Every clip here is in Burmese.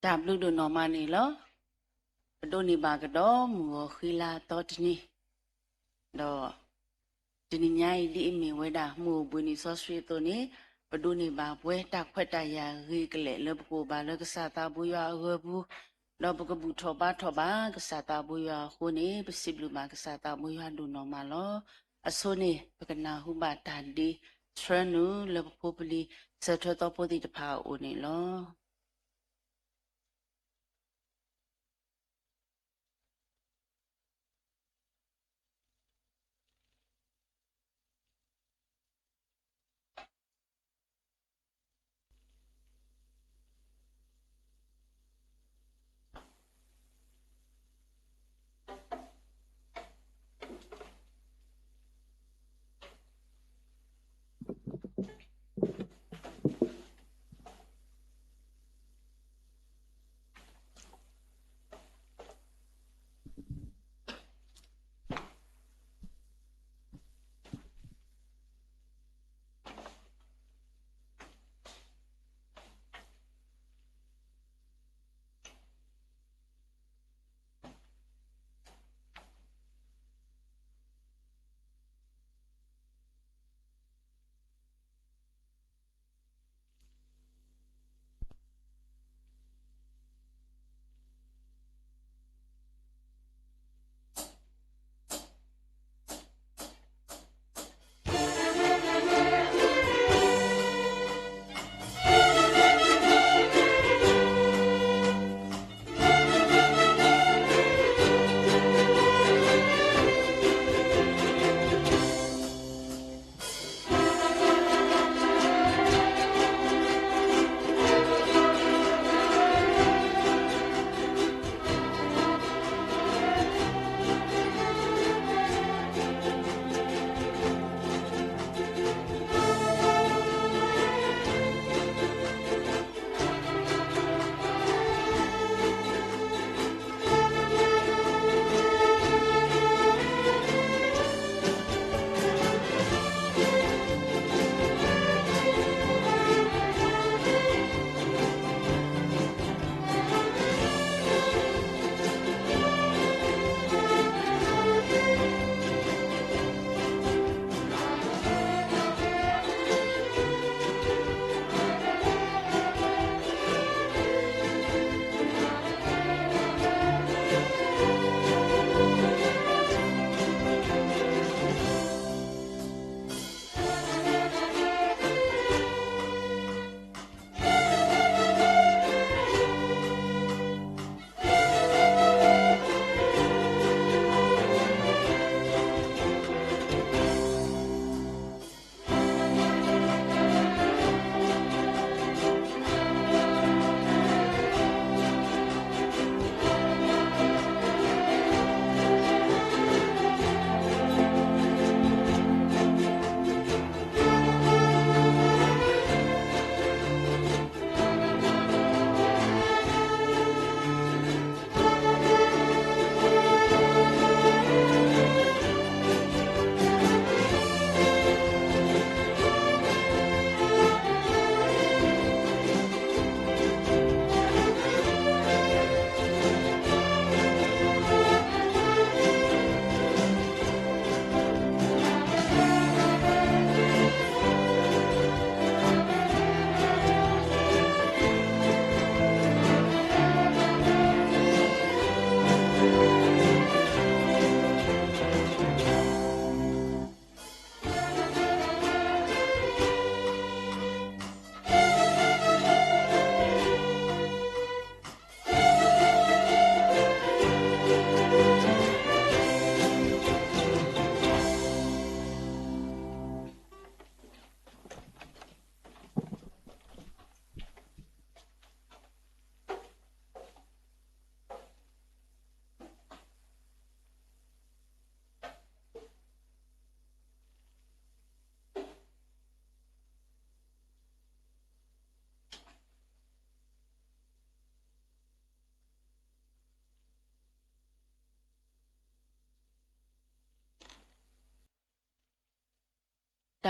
ဒါဘလူးတို့နော်မနေလောဘဒိုနေပါကတော့မူခီလာတော့တနီတော့ဒီနေ့ညဒီအမေဝဲတာမှုဘွေနီဆော့စထရီတိုနေဘဒိုနေပါပွဲတက်ခွက်တရရီကလေလဘကိုပါလကစားတာဘူးရရဘူးတော့ဘကဘူးထောပါကစားတာဘူးရခုနေပစိဘလူမာကစားတာဘူးရဒူနော်မလောအစိုးနေပကနာဟုပါတန်ဒီထရနူလဘကိုပလီစထတော့ပိုဒီတဖာအိုနေလော က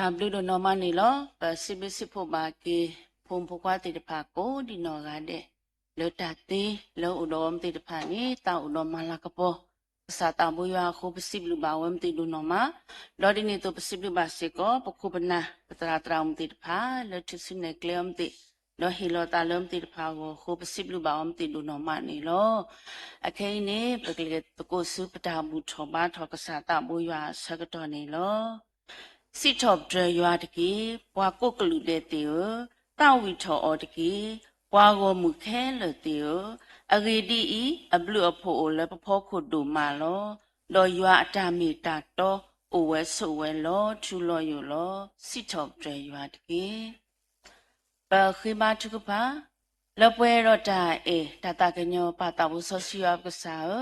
blue do no money lo pa sibisi pho ba ke phom pho kwa ti de pha ko di no ga de lo ta ti lo udom ti de pha ni ta udom ma la ka po sa ta bu ya kho pasib lu ba wem ti do no ma lo di ni to pasib lu ba se ko pa khu ba na tra tra um ti de pha lo tu su ne klem ti lo hi lo ta lom ti de pha ko kho pasib lu ba um ti do no ma ni lo a khai ni pa ke pa ko su pa ta bu tho ba tho ka sa ta bu ya sa ka to ni loစစ်ထော့ဒရရွာတကေပွာကုတ်ကလူတဲ့တေတောက်ဝီထော်အော်တကေပွာကိုမူခဲလတေအဂေဒီဤအဘလူအဖို့လပဖောခုဒူမာလောလောရွာအတမီတာတော့အိုဝဲဆိုဝဲလောထူလောယူလောစစ်ထော့ဒရရွာတကေပခိမတုကပါလပွဲရတာအေတတကညောပါတာဘူးဆောစီယောကစား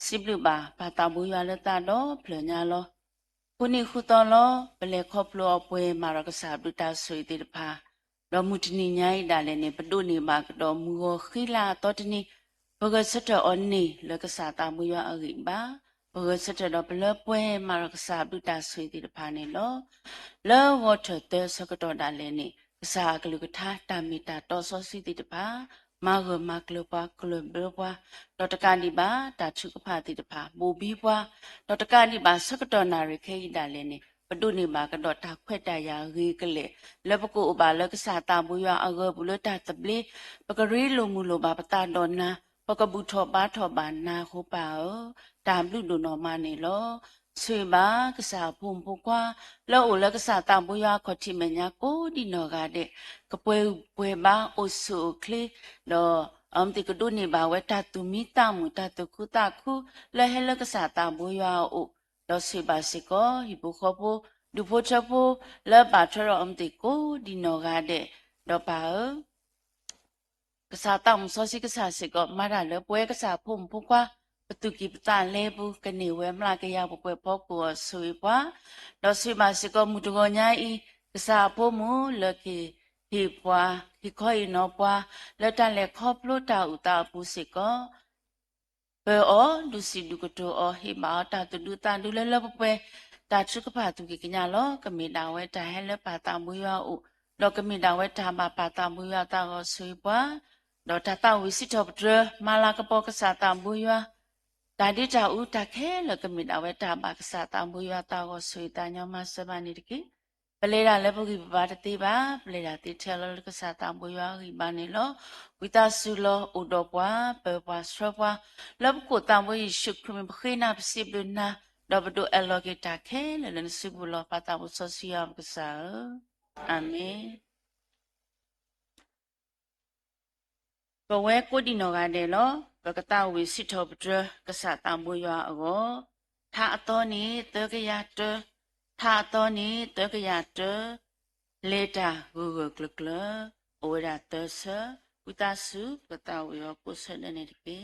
စိဘလူပါပါတာဘူးရွာလတာတော့ဖလညာလောခုနိခုတော်လောပလေခေါပလောပွဲမာရကစားဒုတာဆွေတိတဖာလောမူတနိညာဣဒါလည်းနေပတုနေပါကတော့မူကိုခိလာတော်တနိဘဂစတအနိလကစားတာမူရအရိပါဘဂစတတော့ပလပွဲမာရကစားဒုတာဆွေတိတဖာနေလောလောဝတ်တဲ့စကတော့ဒါလည်းနေကစားကလူကထားတာမီတာတော်စောစီတိတဖာမာဂမကလပါကလဘပွားတော်တကနိပါတာချုကဖာတိတဖာဘူဘီပွားတော်တကနိပါစကတော်နာရခေဣဒါလည်းနေပတုနေပါကတော့တာခွက်တရာရီကလေလပကုဘာလကစားတာဘူးရအဂဘူလတာတပလီပကရီလိုမူလိုပါပတာတော်နာပကဘူးထောပါထောပါနာခုပါတာဘလူဒိုနော်မနေလောဆွေပါကစားဖုံဖူကွာလောအိုလကစားတာဘူးရခေါတိမညာကိုဒီနော်ကတဲ့ကပွဲပွဲပါအိုဆုခလီတော့တိကဒုနေပါဝဲတာတူမီတာမူတာတခုတာခုလဲဟဲလကစားတာဘူးရအိုတော့ဆွေပါစကောဟိဘခောဖိုဒူဖိုချဖိုလဲပါချရောတိကိုဒီနော်ကတဲ့တော့ပါကစားတာမစောစီကစားစကောမာရလဲပွဲကစားဖုံဖူကွာပတုကိပတာလဲဘူးကနေဝဲမလာကရပပွဲပေါကိုဆွေပွားတော့ဆွေပါစကောမူတကောညာဤကစားဖို့မူလကေဟိပွားဟိခေါ်နောပွားလက်တလဲခေါပလို့တာဥတာပူစကောပေအောဒုစီဒုကတိုအောဟိမာတာတူတာဒူလဲလပပွဲတာချုကဖာသူကိကညာလောကမေတာဝဲတာဟဲလပါတာမူယောဥလောကမေတာဝဲတာပါပါတာမူယောတာကိုဆွေပွားတော့တာတာဝိစိတောပဒရမာလာကပေါကစားတာမူယောတာဒီတာဥတာခဲလောကမေတာဝဲတာပါကစားတာမူယောတာကိုဆွေတာညမစဘာနေတကိပလေရာလက်ပုကိပါတတိပါပလေရာတိထဲလောကစားတာမူယောကိပါနေလောဝိတာဆုလောဥတော်ပွားပေပွားဆွပွားလောကုတာမူယရှုခရမဘခိနာပစိဘလနာတော့ဘဒိုအလောကေတာခဲလလနစုဘလောပါတာဘဆောစီယာကစားအာမင်ဘဝဲကိုဒီနောကတဲ့လောဘကတာဝိစိတောပဒရကစားတာမူယောအောထာအတော်နေတေကရတထာအတော်နေတေကရတလေတာဂူဂကလကလဩရတဆဝိတာစုကတာဝယောကိုဆနေနေကေ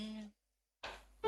ပ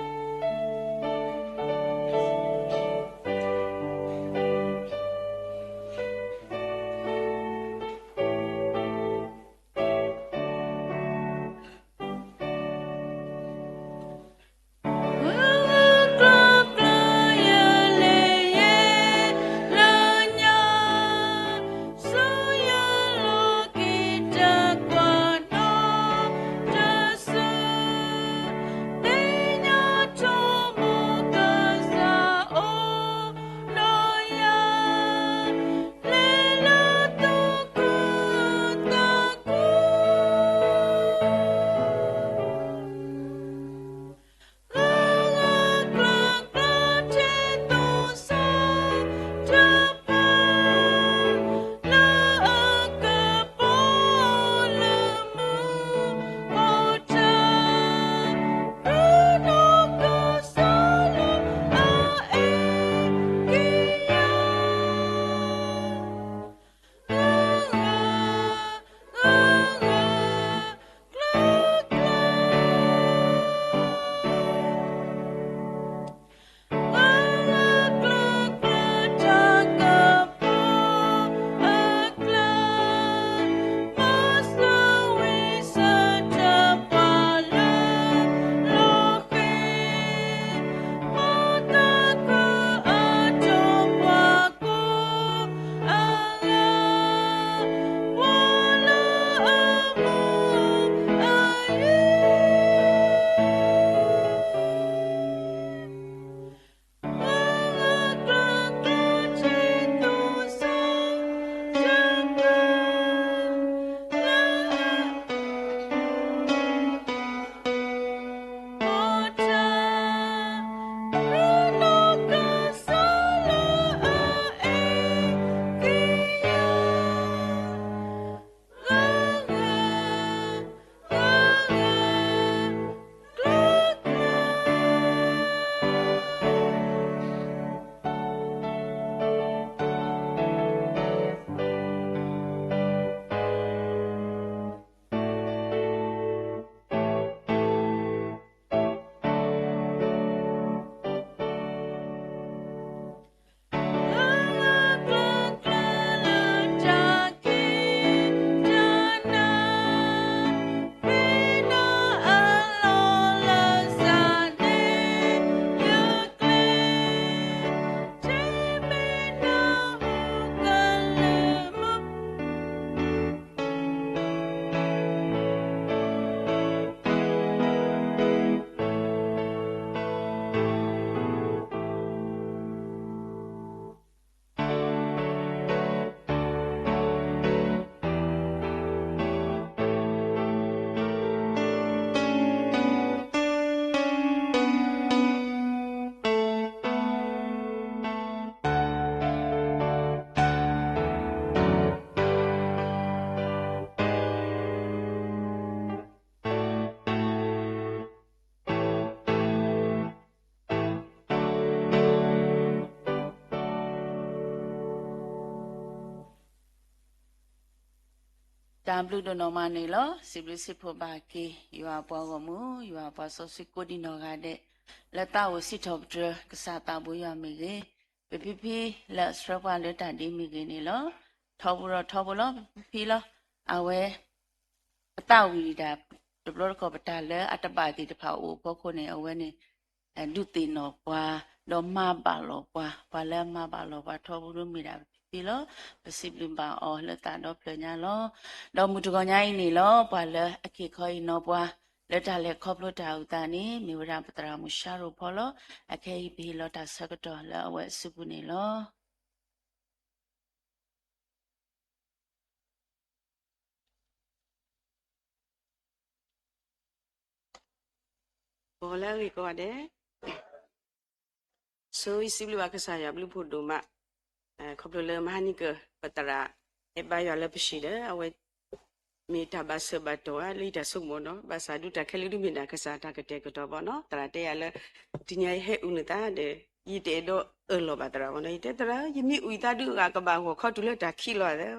တာဘလူဒနော်မနေလောစီဘလစီဖို့ပါကေယူအပေါ်ကမူယူအပေါ်ဆောစီကိုဒီနော်ကတဲ့လက်တာကိုစစ်ထော့ဒကစားတာဘူးရမိကေပီလက်စရပါလက်တာဒီမိကေနေလောထောဘူးလောဖီလောအဝဲပတဝီတာဒဘလကောပတာလဲအတပါတိတဖာအိုဘောခုနေအဝဲနေဒုတိနော်ပွာတော့မပါလောပွာဘာလဲမပါလောပွာထောဘူးလို့မိတာပြီလောပစိပလပါအော်လက်တာတော့ပြညာလောတော့မူတကောညာနေလောပွာလဲအခေခေါ်ရင်နော်ပွာလက်တာလက်ခေါပလို့တာဥတာနေမိဝရပတရာမူရှာရောဖော်လောအခေဘီလောတာဆကတော့လဲအဝဲစုပုနေလောဘောလာရီကောတဲ့ဆိုစီဘလဝကစားရဘလူဖို့ဒိုမခေါပလို့လဲမဟာနိကပတရာအဘရလည်းပရှိတယ်အဝဲမေတာဘဆဘတော်အလီတဆုမနောဘာသာဒုတခလီဒုမိနာကစားတာကတဲ့ကတော့ဘောနော်တရာတဲ့ရလဲဒီညဟဲ့ဦးနေတာတဲ့ဤတဲ့တော့လောဘတရာဘောနော်ဤတဲ့တရာယမိဦးတာဒုကကဘာဟောခေါတူလက်တာခိလောတယ်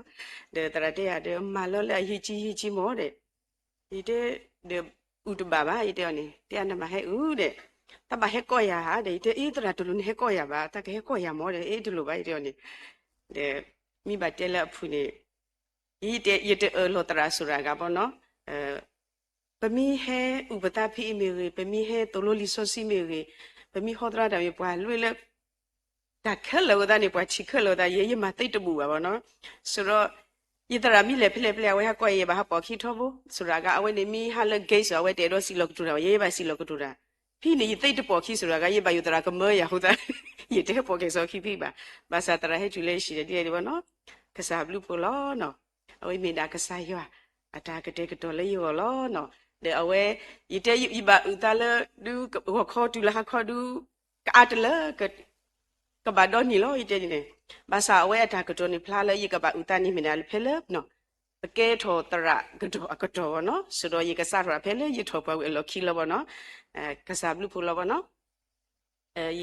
တဲ့တရာတဲ့ရတဲ့မလောလဲဟီချီမောတဲ့ဤတဲ့ဥတဘာဘာဤတဲ့နေတဲ့နမဟဲ့ဦးတဲ့တဘာဟဲ့ကောရဟာတဲ့ဤတရာတူလူဟဲ့ကောရပါတကဟဲ့ကောရမောတဲ့ဤတူလိုပါဤတဲ့နေတဲ့မိဘတဲလက်ဖူနေဤတဲ့ဤတဲ့လောတရာဆူရာကဘောနော်ပမီဟဲဥပတာဖိမေရေပမီဟဲတိုလိုလီဆိုစီမေရေပမီဟောဒရာဒမေပွာလွေလက်တခက်လောဒနေပွာချီခက်လောဒရေရမတိတ်တပူပါဘောနော်ဆိုတော့ဤတရာမိလေဖလေဝဲဟာကွယ်ရပါပေါ်ခိထောဘူးဆူရာကအဝဲနေမီဟာလဂိတ်ဆိုအဝဲတဲတော့စီလောကတူတာရေပါစီလောကတူတာဖိနေတိတ်တပေါ်ခိဆူရာကရေပါယူတရာကမေရဟုတ်တာရေတဲပေါ်ကေဆိုခိဖိပါဘာသာတရာဟဲချူလေရှိတယ်ဒီဘောနော်ကစားဘလူပိုလောနော်အဝိမေဒါကစားရအတာကတဲ့ကတော့လေရောလောနော်တဲ့အဝဲဤတဲ့ဤပါဥတလဒူခေါ်တူလာခေါ်ဒူကာတလကဘာဒနီလောဤတဲ့နေဘာသာအဝဲအတာကတော့နေဖလားလေဤကဘာဥတနီမနာဖဲလနော်ပကဲထောတရကတော့နော်ဆိုတော့ဤကစားရဖဲလေဤထောပွဲလောခီလောဘောနော်ကစားဘလူပိုလောဘောနော်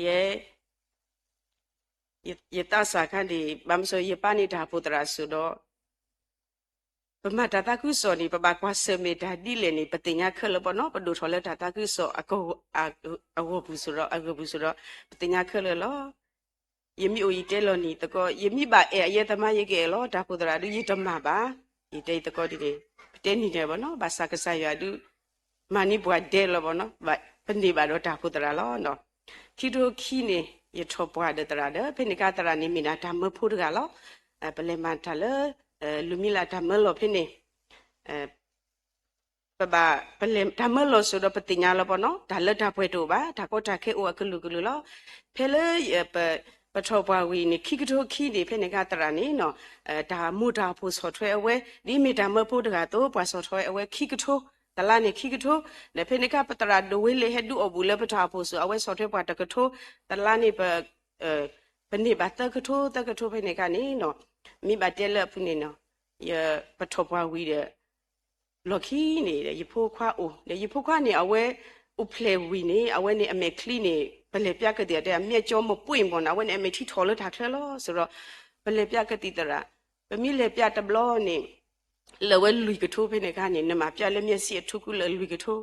ယေတဆာခန်ဒီဘမ်ဆိုယေပနေတာပုတရာဆိုတော့ပမတာတာကုစောနီပပကွာစမေတာဒီလေနီပတင်ညာခလဘောနော်ပဒုထောလေတာတာကုစောအကောအဝဘူးဆိုတော့ပတင်ညာခလလောယမိအိုဤတဲလောနီတကောယမိပါအယေသမယေကေလောတာပုတရာဒူယတမပါဒီတဲတကောဒီတဲနီတယ်ဘောနော်ဘာစာကဆာရဒူမနီဘွားဒဲလောဘောနော်ပနေပါတော့တာပုတရာလောနော်ခီတိုခီနေယထောပွားတဲ့တရာတဲ့ဖိနိကတရာနေမိနာဓမ္မဖို့တကလောပလေမန်တလလူမီလာဓမ္မလောဖိနေပလေဓမ္မလောဆိုတော့ပတိညာလောပေါ့နော်ဒါလက်တာဖွဲတို့ပါဒါကောတာခဲအိုကလူလောဖဲလေပထောပွားဝီနေခိကတိုခီနေဖိနိကတရာနေနော်ဒါမူတာဖို့ဆော်ထွဲအဝဲဒီမီဓမ္မဖို့တကတော့ပွားဆော်ထွဲအဝဲခိကတိုတလာနေခိကထိုလေဖေနိကပတရာဒဝေလေဟဒူအဘူလေပထာဖို့ဆိုအဝဲဆော်ထွဲပွားတကထိုတလာနေပနိဘတကထိုဖေနိကနေနော်မိဘတဲလဖုနေနော်ယပထောပွားဝီတဲ့လော်ခီနေရဖိုးခွာအိုလေရဖိုးခွာနေအဝဲဥဖလေဝီနေအဝဲနေအမေကလီနေဘလေပြကတဲ့အမြက်ကျော်မပွင့်ပေါ်နာဝဲနေအမေထီထော်လို့ထားထဲလို့ဆိုတော့ဘလေပြကတိတရာပမိလေပြတဘလောနေလောဝဲလူကထိုးဖိနေကနေနမပြလည်းမျက်စိအထုခုလေလူကထိုး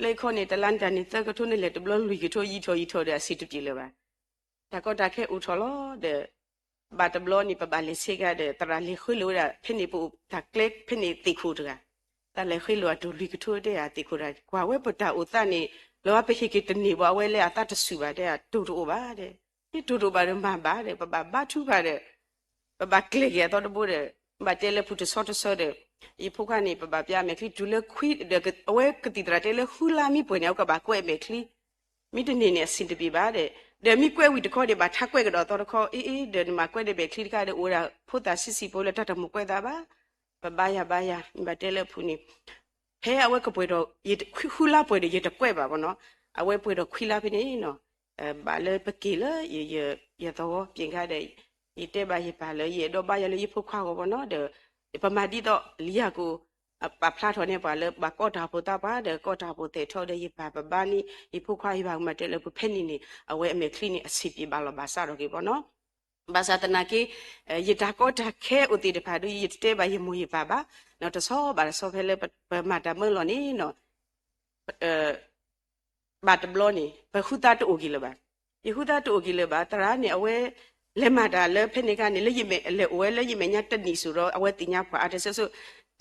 လေခေါနေတလန်တန်နေတကထိုးနေလေတဘလောလူကထိုးရီထော်တဲ့စီတပြီလေပါတကောတာခဲဥထော်လို့တဲ့ဘာတဘလောနေပပလေးစေကတဲ့တရာလေးခွေလို့ရဖိနေပူတကလက်ဖိနေတိခုတကတလည်းခွေလို့ဒူလူကထိုးတဲ့တိခုတာကွာဝဲပတာဥတနေလောပခိကတနေဘဝဲလေအတတဆူပါတဲ့တူတူပါတဲ့ဒီတူတူပါရမပါတဲ့ပပဘာထူပါတဲ့ပကလေးရတော့ဘူးတဲ့ဘာတဲလေဖုတဆော့တဲ့ဤဖုခနေပပပြမယ်ခလီဒူလေခွီအဝဲကတိတရာတဲလေခူလာမီပွေနေောက်ကဘာကွဲမယ်ခလီမိတနေနဲ့စင်တပြပါတဲ့เดี๋ยวมีกล้วยวิตข้อเดี๋ยวบาทักกล้วยก็ดอตอข้อเดี๋ยวมากล้วยเดี๋ยวเบคลิกได้โอราพูดตาซิโปเลยถ้าทำมุกล้วยตาบายามีบาเตเลพูนี่เฮ้เอาไว้ก็ป่วยดอกยีคุลาป่วยเดี๋ยวจะกล้วยบ่าเนาะเอาไว้ป่วยดอกคุลาไปนี่เนาะบาเลยปะกี้เลยอย่าตัวเปลี่ยนค่าได้ยีเตบายบาเลยยีดอกบายเลยยีพูดข้าวก็บ่เนาะเดี๋ยวประมาณนี้ต่อเลียกูปะพลาดเนี่ยบาเลยบาก็ดาปูตาบาเดี๋ยวก็ดาปูเตทอได้ยีบาบ้านนี่ยีพูดข้าวยีบามาเตเลกูเพ่นนี่เอาไว้เมคลีนี่สิบยีบาลบาซาโอเคบ่เนาะ ဘာသာတနာကေယတာကောတာခဲဥတီတဖာဒူယတဲဘာယမူယပါပါနော်တဆောဘာဆောဖဲလေမာတာမလောနီနော်ဘာတဘလောနီဘခုတာတူဂီလဘာယခုတာတူဂီလဘာတရာနေအဝဲလက်မာတာလဲဖဲနေကနေလက်ရမဲလဲအဝဲလက်ရမဲညတက်နီဆိုတော့အဝဲတင်ညာဖွာအတဆဆ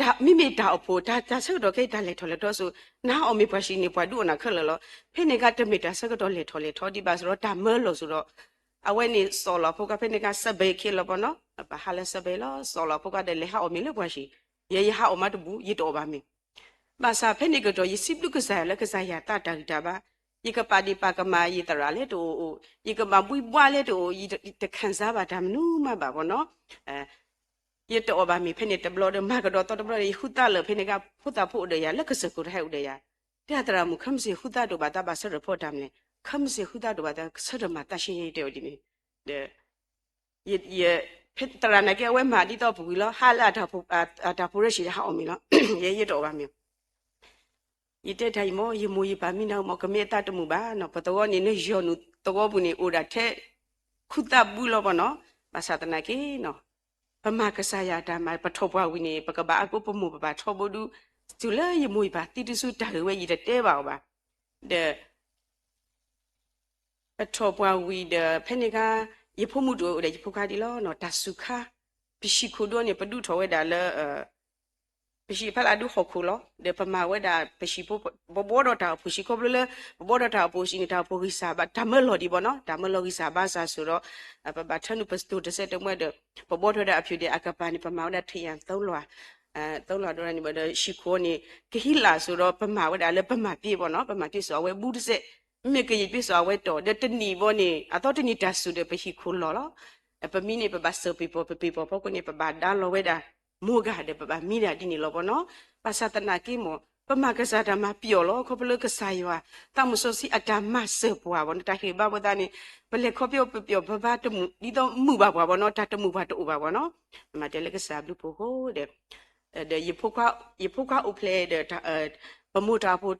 ဒါမိမိဒါအဖို့ဒါဆောတော့ခဲဒါလေထော်လေတော့ဆိုနာအမေပွားရှိနေပွားဒူနာခက်လလောဖဲနေကတမီတာဆကတော့လေထော်လေထော်ဒီပါဆိုတော့ဒါမဲလို့ဆိုတော့အဝဲနေစော်လာဖို့ကဖဲနေကစဘေခေလဘောနော်ဘာဟာလဲစဘေလောစော်လာဖို့ကတဲ့လေဟာအမေလေပွားရှိye ha o ma tu yi to ba mi ba sa phe ni ko to yi sip lu ka sa la ka sa ya ta ta ta ba yi ka pa di pa ka ma yi ta ra le to yi ka ma pui bwa le to yi de khan sa ba da mnu ma ba bo no yi to ba mi phe ni te blo de ma ka do to de blo yi hu ta le phe ni ka hu ta phu de ya la ka sa ko ha u de ya ta ta ra mu kham si hu ta do ba ta ba sa report da me kham si hu ta do ba ta sa de ma ta shin yi de o di ni de yiဖိတရနကေဝဲမာဒီတော့ဘူးလောဟာလာတာဖူတာဖူရရှိဟာအောင်မီလောရဲရတော့ပါမီဤတဲ့ထိုင်မောယမူယပါမီနောက်မောကမေတတမှုပါနော်ပတော်နေနေယောနုတောဘူးနေအိုဒါထဲခုတဘူးလောပေါ့နော်ဘာသာတနာကေနော်ပမကဆာယာတာမပထောပွားဝီနေပကဘာအကုပမှုပပါထောဘဒူကျူလာယမူယပါတိတဆုတာဝဲရတဲ့ပါပါတဲ့ပထောပွားဝီတဲ့ဖဲနေကယဖမှုတို့တဲ့ယဖခါဒီလောနော်တဆုခပရှိခုတို့နေပဒုထောဝဲဒါလဲပရှိဖလာဒုခခုလောဒေပမာဝဲဒါပရှိဘောတော့တာပရှိခုဘလဘောတော့တာပရှိနေတာပခိစာဘာတမလော်ဒီဘောနော်တမလော်ကိစာဘာစာဆိုတော့ပထနုပစတုတဆက်တမွဲ့တဲ့ဘောတော့တာအဖြူတဲ့အကပနိပမာဝဲထရန်သုံးလွာသုံးလွာတော့နေဘရှိခိုးနေကဟိလာဆိုတော့ပမာဝဲဒါလဲပမာပြေဘောနော်ပမာပြေဆိုဝဲဘူးတစ်ဆက်မေကရပြဆိုဝဲတော့တဲ့တနီဘောနေအတော့တနီတဆူတဲ့ပရှိခိုးလောလောပမီနေပဘာဆပီပေါ်ပေါကနေပဘာဒါလောဝဲဒါမူကတဲ့ပဘာမီဒါဒီနေလောဘောနော်ပါစတနာကိမောပမကစားတမပြောလောခပလကဆာယောတမဆိုစီအတမဆပွားဘောတခေဘဘဒနေပလက်ခပြောဘဘာတမှုဒီတော့မှုပါဘောနော်တတမှုပါတူပါဘောနော်မတလည်းကစားဘူးပိုဟိုတဲ့ယဖုခဥပလေတဲ့ပမူတာဖို့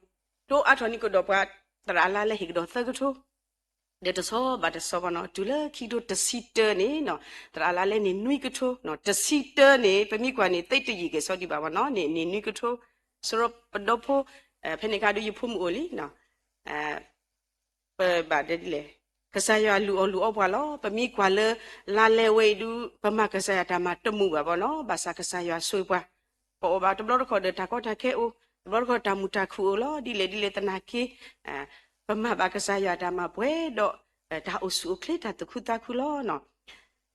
တို့အထော်နိကတော့ပါတရာလာလေဟိကတော့သကထုတဲ့တော့ဘာတဆောဘနော်ဒူလာခီဒိုတစီတနေနော်တရာလာလေနေနွိကထုနော်တစီတနေပမိကွာနေတိတ်တကြီးကစောဒီပါဘောနော်နေနွိကထုဆိုတော့ပဒဖို့ဖနေကဒူယဖုံအိုလီနော်ဘာတဲ့လေကစားရလူအဘွာလောပမိကွာလေလာလေဝေဒူပမကစားရတာမတမှုပါဘောနော်ဘာသာကစားရဆွေးပွားပေါ်ဘာတဘလို့ခေါ်တဲ့တာကောတာခဲအိုဘလို့ခေါ်တာမူတာခူလောဒီလေတနာကေပမဘာကစားရတာမဘွဲတော့ဒါအဆူခလက်တာတခုတာခုလောနော်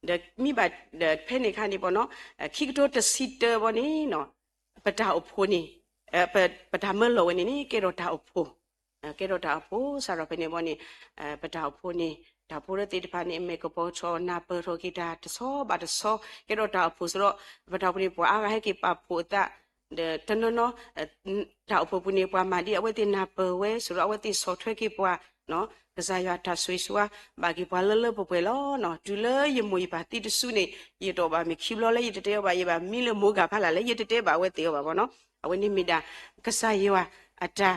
ဒါမိဘဖဲနေခါနေပေါ့နော်ခိကတိုတစီတဘောနေနော်ပတာအဖိုးနေပတာမလောဝနေကေရောတာအဖိုးကေရောတာအဖိုးဆာရဖဲနေဘောနေပတာအဖိုးနေဒါဖိုးရတဲ့တဖာနေမေကပေါ်ချောနာပရိုဂီတာတဆောဘာတဆောကေရောတာအဖိုးဆိုတော့ပတာပနေပွားအားဟဲကေပဖိုတာတနနော်ဒါအဖိုးပနေပွားမာဒီအဝဲတင်နာပဝဲဆိုတော့အဝဲတင်ဆော့ထွဲကေပွားနော်ကစားရတာဆွေးဆွာဘာကေပွားလပပွဲလောနော်ဒူလယမွေပါတိတဆုနေရတော့ပါမခိလောလေရတဲ့ပါရပါမီလမိုးကဖလာလေရတဲ့ပါဝဲတေပါဘောနော်အဝဲနေမိတာကစားရဝအတာ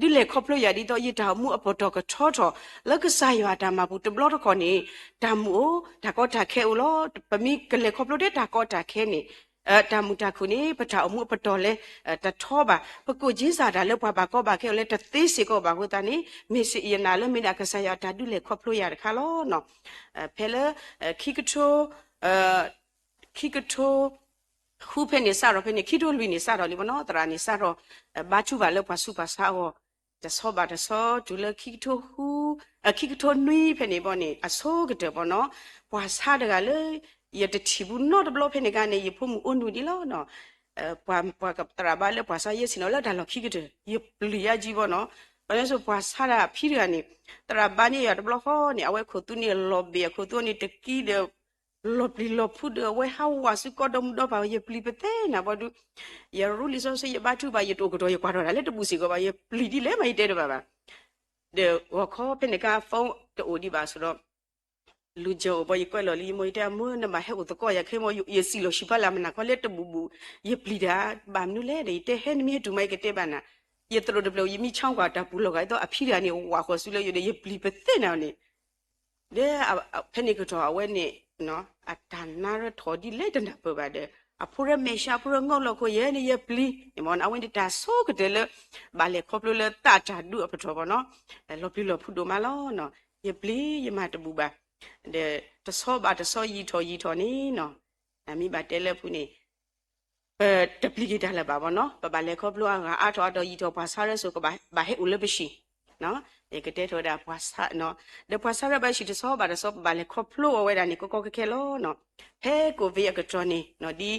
ဒီလေခေါပလို့ရဒီတော့ရတာမှုအပေါ်တော့ကထောထောလက်ကစားရတာမှာဘူးတဘလော့တော့ခေါနေဒါမှုဒါကောတာခဲဦးလောပမိကလေခေါပလို့တဲ့ဒါကောတာခဲနေတာမူတာခုနေပထအမှုပတော်လဲတထောပါပကုကြီးစာတာလောက်ပါကောပါခဲလဲတသေးစီကောပါဟိုတန်နေမေစီယနာလဲမိနာကဆာရတာဒုလေခေါပလို့ရတခါလောနော်ဖဲလဲခိကထိုခုဖဲနေစားတော့ဖဲနေခိတိုလူနေစားတော့လီမနော်တရာနေစားတော့ဘာချူပါလောက်ပါစုပါစားဟောတဆောပါတဆောဒုလေခိတိုနွီဖဲနေပေါ့နေအဆိုးကတဲ့ပေါ့နော်ဘွာစားတကလေရတဲ့ချီဘူးနော်တဘလို့ဖနေကနေရဖို့မအွန်ဒူဒီလောနော်ပွာကတရာဘာလေပွာစာရစနော်လာဒါလောက်ခိကတဲ့ရပလီယာကြီးပေါ့နော်ဘာလို့ဆိုပွာစာရာဖီရကနေတရာဘာနေရတဘလို့ဟောနေအဝဲခုသူနေလော်ဘီခုသူနေတကီတဲ့လော်ပလီလော်ဖူဒဝဲဟာဝါစုကောဒမ်တော့ပါရပလီပတဲ့နာဘာဒူရရူလီဆိုစေဘာတူပါရတော့ကတော့ရကွာတော့လေတပူစီကပါရပလီဒီလဲမိုက်တဲ့ပါပါတဲ့ဝခေါ်ဖနေကဖုန်းတိုဒီပါဆိုတော့လူကြောဘယကွက်လော်လီမွေတဲ့မွန်းနမဟဲ့ကိုတကောရခဲမယူရစီလို့ရှိပါလာမနာခေါ်လက်တဘူဘူရပလီဒါဘာမနူလဲတဲ့ဟဲ့နမီဒူမိုက်ကတဲ့ပါနာရတရဒဘလို့ယမီချောင်းကတာဘူးလောကတော့အဖီရနေဝါခေါ်ဆူလို့ရပလီပတဲ့နာနေတဲ့ဖနေကတော့အဝဲနေ no atana thodi le dana pabade apura mesha apura ngolo ko ye ni ye pli mon awin ta so kedele bale khoplo le ta ta du apatho bo no lo pli lo phudo ma lo no ye pli ye ma tabu ba de ta so ba ta so yi tho ni no ami ba tele phu ni te pli ki ta la ba bo no ba le khoplo a tho to yi tho ba sa re so ko ba he u le bishi no e ke te tho da pwa sa no de pwa sa re ba shi de so ba le khoplo we da ni ko ke lo no he ko vi ka tro ni no di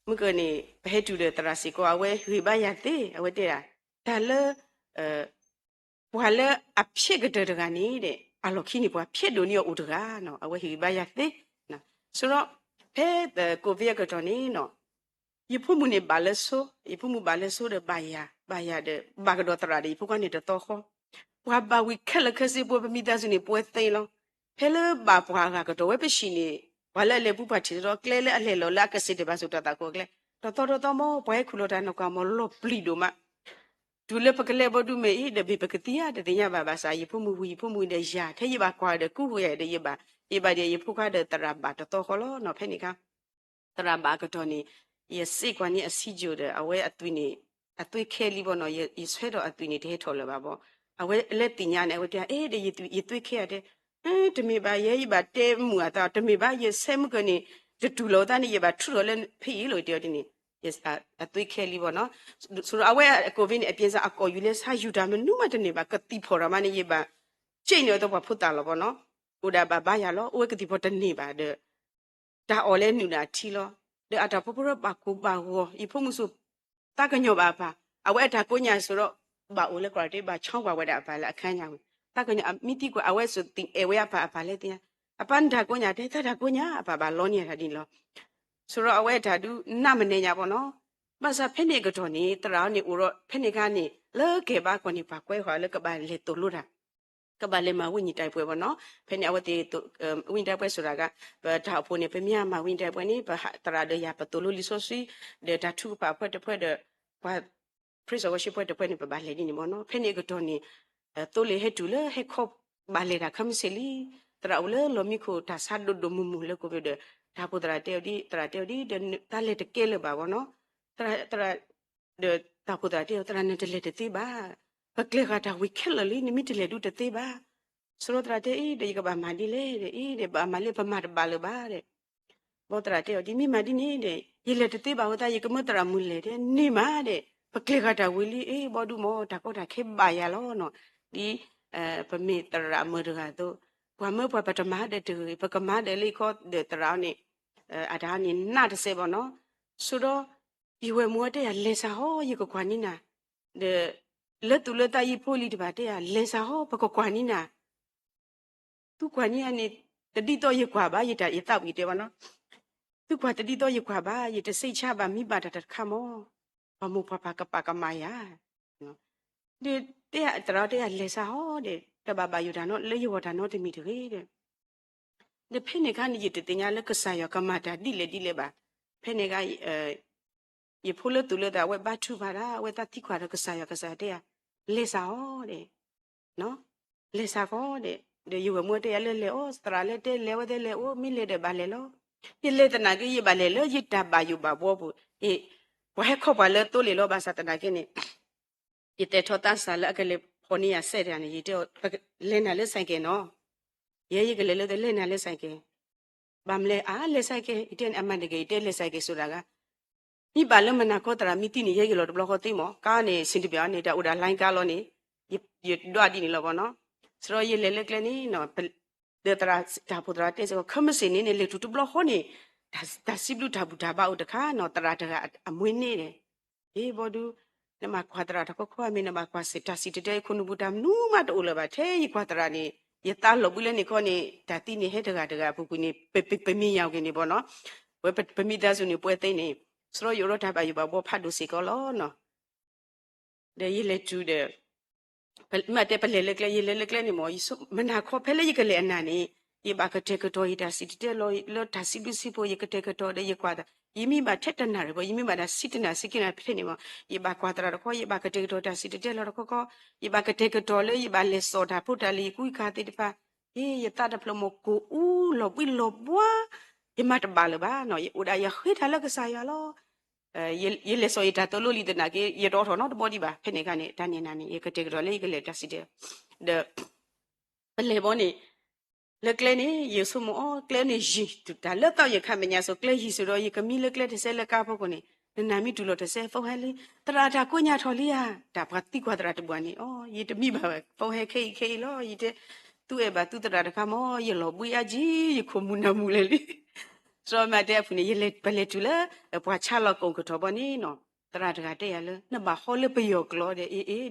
mu ko ni he tu de tra si ko awe hui ba ya te awe te da da le pwa le a phit ke de ga ni de a lo khi ni pwa phit do ni yo u de ga no awe hui ba ya te no so ro he ko vi ka tro ni no ye phu mu ni ba le so ye phu mu ba le so de ba ya de ba ka do tra de phu ka ni de to kho wa ba wi khela khasi bo ba mi da su ni pwe te lo he le ba pwa ga ka do we pe shi ni wa le le pu pa chi ro kle le a le lo la ka si de ba so ta ta ko kle to mo pwe khu lo da no ka mo lo pli do ma du le pa kle bo du me i de bi pa ka ti ya de nya ba sa ye phu mu de ya the ye ba kwa de ku hu ye de ye ba de ye phu ka de tra ba to kho lo no phe ni ka tra ba ka to ni ye si kwa ni a si jo de a we a twi ni a twi khe li bo no ye swe do a twi ni de tho le ba bo a we le ti nya ne we de de ye twi khe ya deတမေပါရဲ့ပါတဲမှုอ่ะတမေပါရဲ့ဆဲမှုကနေတူလောတန်းရဲ့ပါထူတော်လဲဖီလို့ပြောတင်နေ yes အသွေးခဲလီပေါ့နော်ဆိုတော့အဝဲကိုဗစ်နဲ့အပြင်းစားအကော်ယူလဲဆာယူတာမနုမတနေပါကတိဖော်ရမနေရဲ့ပါချိန်ရတော့ဖုတ်တာလောပေါ့နော်ဥဒါဘာရလောဝဲကတိဖော်တနေပါတဲ့ဒါအော်လဲနူနာထီလောတဲ့အတာဖဖရပါကိုပါဟောဤဖုံမှုစုတကညောပါပါအဝဲဒါကိုညာဆိုတော့ဘာအိုလဲကရတေဘာချောင်းပါဝဲတာပါလားအခန်းညာတာကညာမိတိကိုအဝဲဆိုတင်အဝဲပါလဲတင်အပန်းဒါကိုညာတဲ့တာကိုညာပါလောနေတာဒီလောဆိုတော့အဝဲဒါဒုနမနေညာပေါ့နော်မဆာဖက်နေကတော့နေတရာနေဦးတော့ဖက်နေကနေလဲကေပါကိုနေပါကွဲဟောလဲကပါလေတူလို့တာကပါလေမဝိညာဉ်တိုက်ပွဲပေါ့နော်ဖက်နေအဝဲတေဝိညာဉ်တိုက်ပွဲဆိုတာကဒါဖို့နေပမြမဝိညာဉ်တိုက်ပွဲနေတရာde ya ပတူလို့လီဆိုစီတဲ့ဓာတုပါဖွဲ့တဲ့ဘာ praise worship ဖွဲ့တဲ့ဖွဲ့နေပါလေဒီနေပေါ့နော်ဖက်နေကတော့နေတိုလေဟဲတူလေဟဲခေါဘာလေတာခမ်စလီတရာဦးလေလောမီခိုတာဆတ်ဒိုမူမူလေကိုပဲဒါပိုတရာတဲဒီတာလေတကဲလေပါဘောနော်တရာde ta poda te tra ne te le te ba ba kle ga ta wi khel li ni mi te le du te ba so tra te i de ga ba ma di le de i de ba ma le ba ma ba le ba de bo tra te di mi ma di ni de ye le te ba ho ta ye ka mo tra mu le de ni ma de ba kle ga ta wi li e bo du mo ta ko ta khe ba ya lo no di pa mi tra mo de ga to kwa mo pa ta ma de te ba ka ma de li kho de tra ni a da ni na de se bo no so doဒီဝဲမောတဲ့လဲစာဟောရေကွာနီနာတဲ့လက်တူလက်တကြီးဖိုးလီတပါတဲ့လဲစာဟောဘကွာနီနာသူကွာနီကနေတတိတော့ရေကွာပါရေတာရေတောက်ပြီးတယ်ဗောနော်သူကွာတတိတော့ရေကွာပါရေတစိတ်ချပါမိပါတခါမောဘမူဖဖကပကမာယာနော်တဲ့တရာတဲ့လဲစာဟောတဲ့တဘာဘာယူတာနော်လေယောတာနော်တမီတရေတဲ့ဒီဖိနေကနေရေတညာလက်ကဆာယောကမတာဒီလေပါဖိနေကye pholo tulo da we ba thu ba da we ta ti khwa da ka sa de ya le sa ho de no le sa ko de yu mo de le o stra le de le we de le o mi le de ba le lo ye le ta na ke ye ba le lo ye ta ba yu ba bo bu e wa he kho ba le to le lo ba sa ta na ke ni ye te tho ta sa le ke le pho ni ya se de ni ye de le na le sai ke no ye ke le de le na le sai ke ba mle a le sai ke iten aman de ke ite le sai ke so da ga mi ba le mana ko tara mi ti ni ye lo de ko ti mo ka ni sin ti bya ni da u da line ka lo ni ye do di ni lo bo no so ye le kle ni no de tara da pu tara te so kham sin ni le tu tu blo ho ni da si blu da bu da ba u da kha no tara da a mwe ni de ye bo du ne ma kwa tara da ko kwa mi ne ma kwa se ta si de de khu nu bu da nu ma to le ba the ye kwa tara ni ye ta lo bu le ni ko ni da ti ni he da bu ku ni pe mi yaw ke ni bo no we pe mi da su ni pwe te ni so yo ro ta ba yu ba bo phat do se ko lo no de ye le tu de ma te pa le kle ye le kle ni mo yi so mana kho phe le ye kle ana ni ye ba ka te ka to yi da si te lo ta si du si po ye ka te ka to de ye kwa da yi mi ba thet ta na re bo yi mi ba da si te na si ki na phe ni mo ye ba kwa tra ko ye ba ka te ka to da si te lo ko ye ba ka te ka to le ye ba le so da phu ta le ku ka te pa ye ta da plo mo ko u lo pi lo bwa ye ma ta ba le ba no ye u da ya khwe tha la ka sa ya lo ye le so ye ta to lo li de na ke ye do tho no de bo di ba phe ne ka ne da ne na ne ye ka te ka le ke le ta si de le bo ne le kle ne ye so mo kle ne ji tu da le ta ye kha me nya so kle ji so ro ye ka mi le kle de se le ka pho ko ne na mi tu lo de se pho ha le tra da ko nya tho li ya da ba ti kwa tra de bwa ni ye de mi ba pho he ke lo ye de tu e ba tu tra da ka mo ye lo bu ya ji ye ko mu na mu le li so ma de fu ne ye le ba le tu le bwa cha lo ko ko tho bo ni no tra da ka de ya le na ba ho le pe yo klo de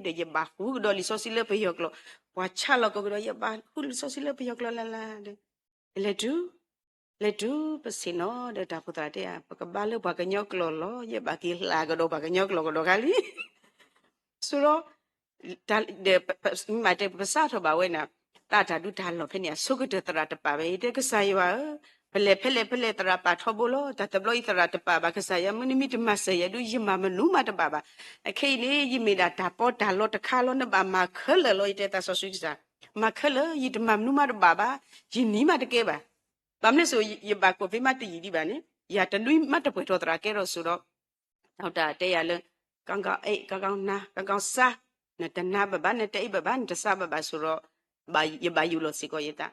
de ye ba hu do li so si le pe yo klo bwa cha lo ko do ye ba hu li so si le pe yo klo la de le tu pa si no de ta pu ta de ya pa ka ba le ba ka nyo klo lo ye ba ki la ko do ba ka nyo klo ko do ka li so ro da de ma de pa sa tho ba we na ta ta du ta lo phe ne so ko de tra ta pa be de ka sa yo pele tra pa tho bo lo ta ta blo i tra ta pa ba ka sa ya mu ni mi de ma se ya du yi ma ma nu ma ta pa ba a ke le yi mi da ta po da lo ta kha lo na ba ma khe le lo i de ta so su sa ma khe le yi de ma nu ma de ba ba yi ni ma de ke ba ba mne so yi ba ko ve ma ti yi di ba ni ya ta nu ma ta pwe tho tra ke ro so ro ta ta te ya le kang kang ai kang kang na kang kang sa na ta na ba ba na te ba ba na ta sa ba so ro ba yu lo si ko ye ta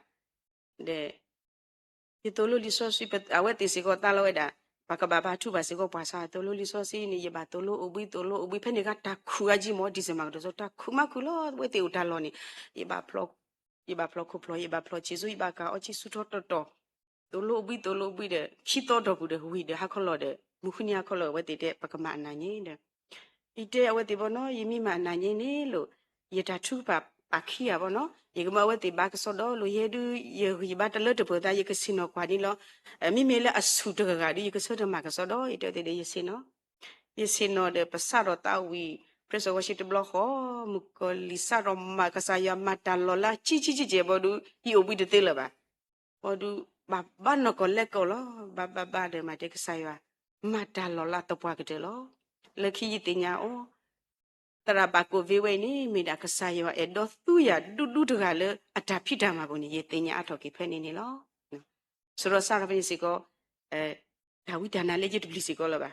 de ye to lo li so si pe a we ti si ko ta lo we da ba ka ba thu ba si ko pa sa to lo li so si ni ye ba to lo ubui phe ni ka ta khu a ji mo di se ma do so ta khu ma khu lo we ti u ta lo ni ye ba phlo khu phlo ye ba phlo chi su ye ba ka o chi su tho to lo ubui de chi to do ku de hui de ha kho lo de mu khu ni a kho lo we ti de pa ka ma na ni de i te a we ti bo no ye mi ma na ni ni lo ye ta thu ba pa khi ya bo no ye ka ma we ti ba ka so do lo ye du ye ba ta lo de bo da ye ka si no kwa ni lo mi me le a su de ga di ye ka so de ma ka so do ye te de ye si no ye si no de pa sa ro ta wi preso wa shi de blo ho mu ko li sa ro ma ka sa ya ma ta lo la chi je bo du yi o bi de te la ba bo du ba no ko le ko lo ba de ma de ka sa ya ma ta lo la to pwa ka de lo le khi yi ti nya o tara ba ko ve we ni mi da ka sa yo e do tu ya du de ga le a ta phi da ma bo ni ye ti nya a tho ki phe ni ni lo so ro sa ra bi si ko da wi da na le ji du si ko lo ba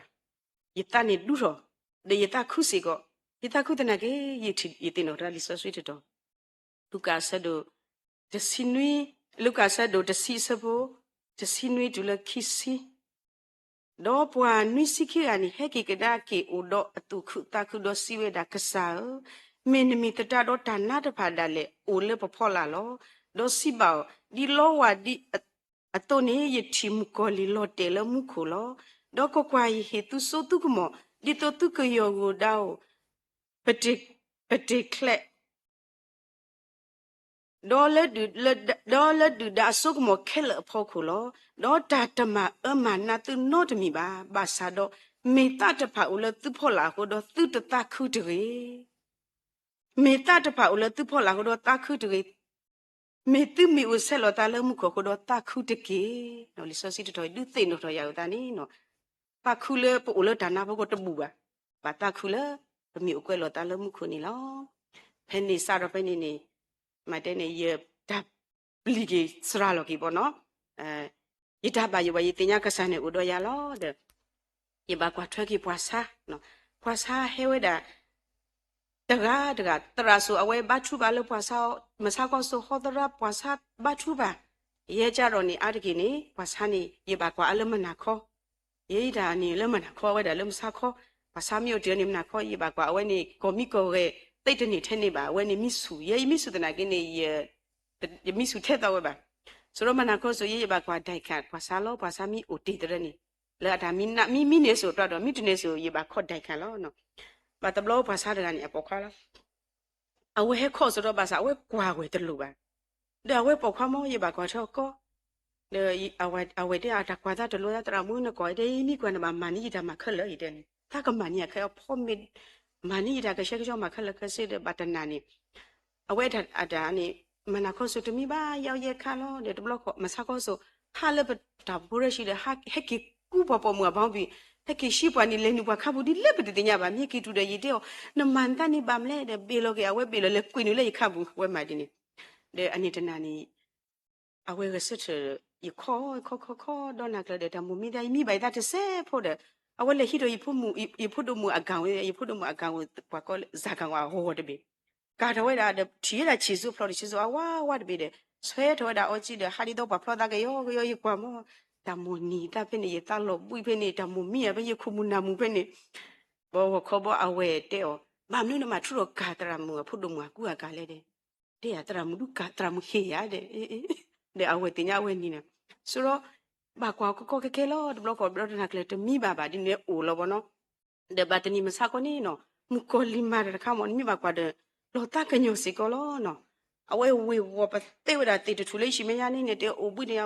ye ta ni du ro de ye ta khu si ko ye ta khu da na ke ye ti no ra li so sui de do lu ka sa do de si nui lu ka sa do de si sa bo de si nui du le ki si do pwa nui si ki ani he ki da ki o do atu khu ta khu do si we da ka sa me ni mi ta do ta na da pha da le o le po pho la lo do si ba di lo wa di ato ni ye thi mu ko li lo te le mu khu lo do ko kwa yi he tu so tu ko mo di to tu ko yo go da o pete kle do le du da so ko mo khel pho khu lo do ta ta ma ma na tu no de mi ba sa do me ta ta pha o le tu pho la ko do tu ta khu de me ta ta pha o le tu pho la ko do ta khu de me tu mi o se lo ta le mu ko do ta khu de ke no li so si to du te no to ya ta ni no ta khu le po o le da na ko to bu ba ta khu le mi o ko lo ta le mu ko ni lo phe ni sa ro phe ni ma de ne ye da bli ge sra lo ki bo no ye da ba ye wa ye ti nya ka sa ne o do ya lo de ye ba kwa thwe ki pwa sa no pwa sa he we daတကတရာဆိုအဝဲဘတ်ထူပါလို့ပွားဆောမစားကောဆိုဟောဒရာပွားစားဘတ်ထူပါရဲကြတော့နေအတကိနေပွားစားနေရပါကွာအလမနာခောရဲဒါနေလမနာခောဝဲဒါလမစားခောပွားစားမြို့တဲနေမနာခောရပါကွာအဝဲနေကောမီကောရဲ့တိတ်တနေထဲနေပါအဝဲနေမိစုရဲမိစုတနာကိနေရမိစုထဲတော့ဝဲပါဆိုတော့မနာခောဆိုရပါကွာဒိုက်ခတ်ပွားစားလို့ပွားစားမိအိုတီတဲ့နေလာဒါမိနေဆိုတော့မိတနေဆိုရပါခောဒိုက်ခတ်လို့နော်ဘာတဘလို့ဘာသာတကနေအပေါ်ခါလာအဝဲခေါ်ဆိုတော့ဘာသာအဝဲကွာဝဲတလူပါဒါဝဲပေါ်ခါမောရပါကွာချောကောလေအဝဲတဲ့အတာကွာတာတလူရတရမူနကောတဲ့မိကွနမမနီတာမခက်လို့တဲ့တာကမနီခဲဖောမစ်မနီတာကရှက်ကြောမခက်လကစစ်တဲ့ဘတနာနေအဝဲအတာနေမနာခေါ်ဆိုတမိပါရောက်ရခါလို့တဲ့တဘလို့မဆာခေါ်ဆိုဟာလဘတာဘူရရှိတဲ့ဟက်ကကူပပမဘောင်းပြီးတကိရှိပွားနေလဲနုပါခဘူးဒီလက်ပတညပါမြေကီတူတဲ့ရည်တဲ့နမန်တန်နေပါမလဲတဲ့ဘေလောကဝဲဘေလောလဲကွင်းနေလဲခဘူးဝဲမာဒီနေတဲ့အနိတနာနေ အဝဲကစစ်ရခေါ်ဒေါ်နာကတဲ့တမမီတိုင်းမိပိုင်တာတဲ့ဆဲဖို့တဲ့အဝဲလေဟီတိုယဖို့တို့မူအကောင်ယဖို့တို့မူအကောင်ဘာကောဇာကောင်ဟောတဲ့ဘေကာတော်ဝဲတာတီရချီစုဖလော်ချီစုအဝါဝတ်ဘေတဲ့ဆွဲတော်တာအကြည့်တဲ့ဟာဒီတော့ဘာဖလော်တာကယောကွာမောတမနီတာဖိနေတလောပွိဖိနေတမမီရဘယခုမနာမူဖိနေဘောခေါ်ဘောအဝဲတဲ့ဘာမလို့နမထူတော့ကာတရမူဖို့တို့မူကူကလေတဲ့တဲ့တရမူကာတရမူခေရတဲ့အဝဲတင်ရဝဲနီနေဆိုတော့ဘာကွာကောကဲလောဘလော့ကောဘလော့နာကလေတမိဘာဒီနေအိုလောဘောနော်တဲ့ဘတ်နီမစကောနီနော်မူကိုလီမာရခမွန်မိဘာကွာတဲ့လောတာကညိုစီကောလောနော်အဝဲဝေဝပတေဝဒတေတထူလေးရှိမညာနေတဲ့အိုဘူးနေ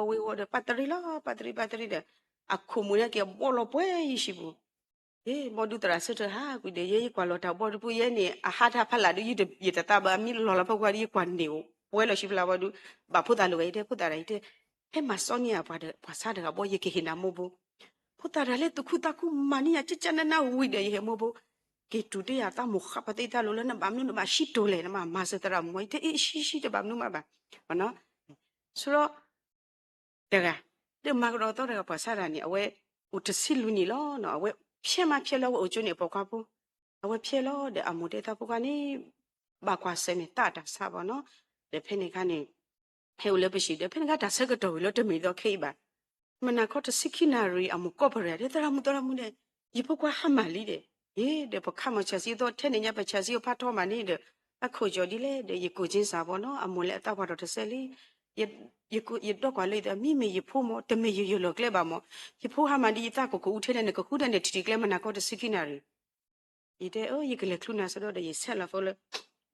ဝေတဲ့ပတ်တရီလားပတ်တရီတဲ့အခုမူရကဘောလောပွဲရှိဘူးမော်ဒူတရာစတဟာကွေတဲ့ရေကွာလောတာဘောဒပူရဲ့နေအဟာတာဖလာဒူရတတာဘာမီလောလာပကွာဒီကွာနေပွဲလို့ရှိဖလာဘောဒူဘာဖုတာလိုရတဲ့ဖုတာရိုက်တဲ့ဟဲ့မစောနီယာဘာစားတဲ့ဘောရေကေဟနာမို့ဘူးဖုတာရလေတခုတခုမနီယာချချနနာဝိတဲ့ဟဲ့မို့ဘူးကေတူတဲ့ရတာမခပတေတာလိုလည်းနဘာမနမရှိတိုးလေနမစတရာမွိတဲ့ရှိတဲ့ဘာမနမဘာဘာနော်ဆိုတော့တဲ့မကတော့တော့ဘာစားရနေအဝဲဥတစီလူနီလောနော်အဝဲဖြစ်မှဖြစ်လို့အကျိုးနေပေါ့ကွာဘူးအဝဲဖြစ်လို့တဲ့အမှုတဲ့တာပုကနေဘာကွာစမေတာတာစားပါနော်တဲ့ဖိနေကနေဟဲ့လည်းပရှိတဲ့ဖိနေကတာဆက်ကတော့လို့တမီတော့ခေပါမနာခေါ်တစိခိနာရီအမှုကော့ပရတဲ့တရမှုနဲ့ဒီပုကွာဟမလီတဲ့တဲ့ပခမချက်စီတော့ထဲနေညပချက်စီဖတ်တော့မှနေတဲ့အခုကြော်ဒီလေတဲ့ရကိုချင်းစားပေါ့နော်အမှုလည်းအတော့တော့တဆယ်လေးရတော့ကွာလေတဲ့မိမေရဖို့မတမေရလောကလေပါမရဖို့ဟာမဒီတာကိုဦးထဲနဲ့ကခုတဲ့တီကလေမနာခေါ်တစိခိနာရီတဲ့ရကလေခလူနာဆိုတော့ရဆက်လာဖို့လေ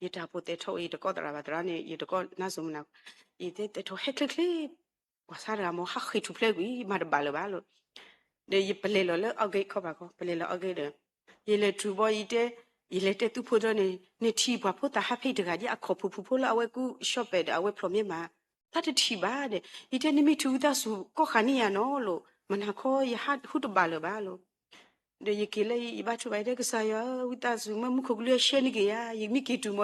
ရတာပိုတဲ့ထောက်ရတကောတရာပါတရာနေရတကောနာစုမနာတဲ့ထောက်ဟက်ကလေဝါစားရမဟာခိထူဖလေကွီမာတဘာလဘာလို့တဲ့ရပလေလောအောက်ဂိတ်ခေါ်ပါကောပလေလောအောက်ဂိတ်တဲ့ရလေထူဘောဤတဲ့ရလေတဲ့သူဖို့တော့နေထီဘာဖို့တာဟဖိတကကြီးအခုဖူလာအဝဲကူရှော့ပဲအဝဲပရမီမာတတ်ထီပါတဲ့ဤတဲ့နိမိထူတာစုကောခနီယာနော်လို့မနာခေါ်ရဟတ်ဟုတဘာလဘာလို့de yekile ibatu baide ksaya uta zuma mukhuglu sheni ke ya yimi ke tu mo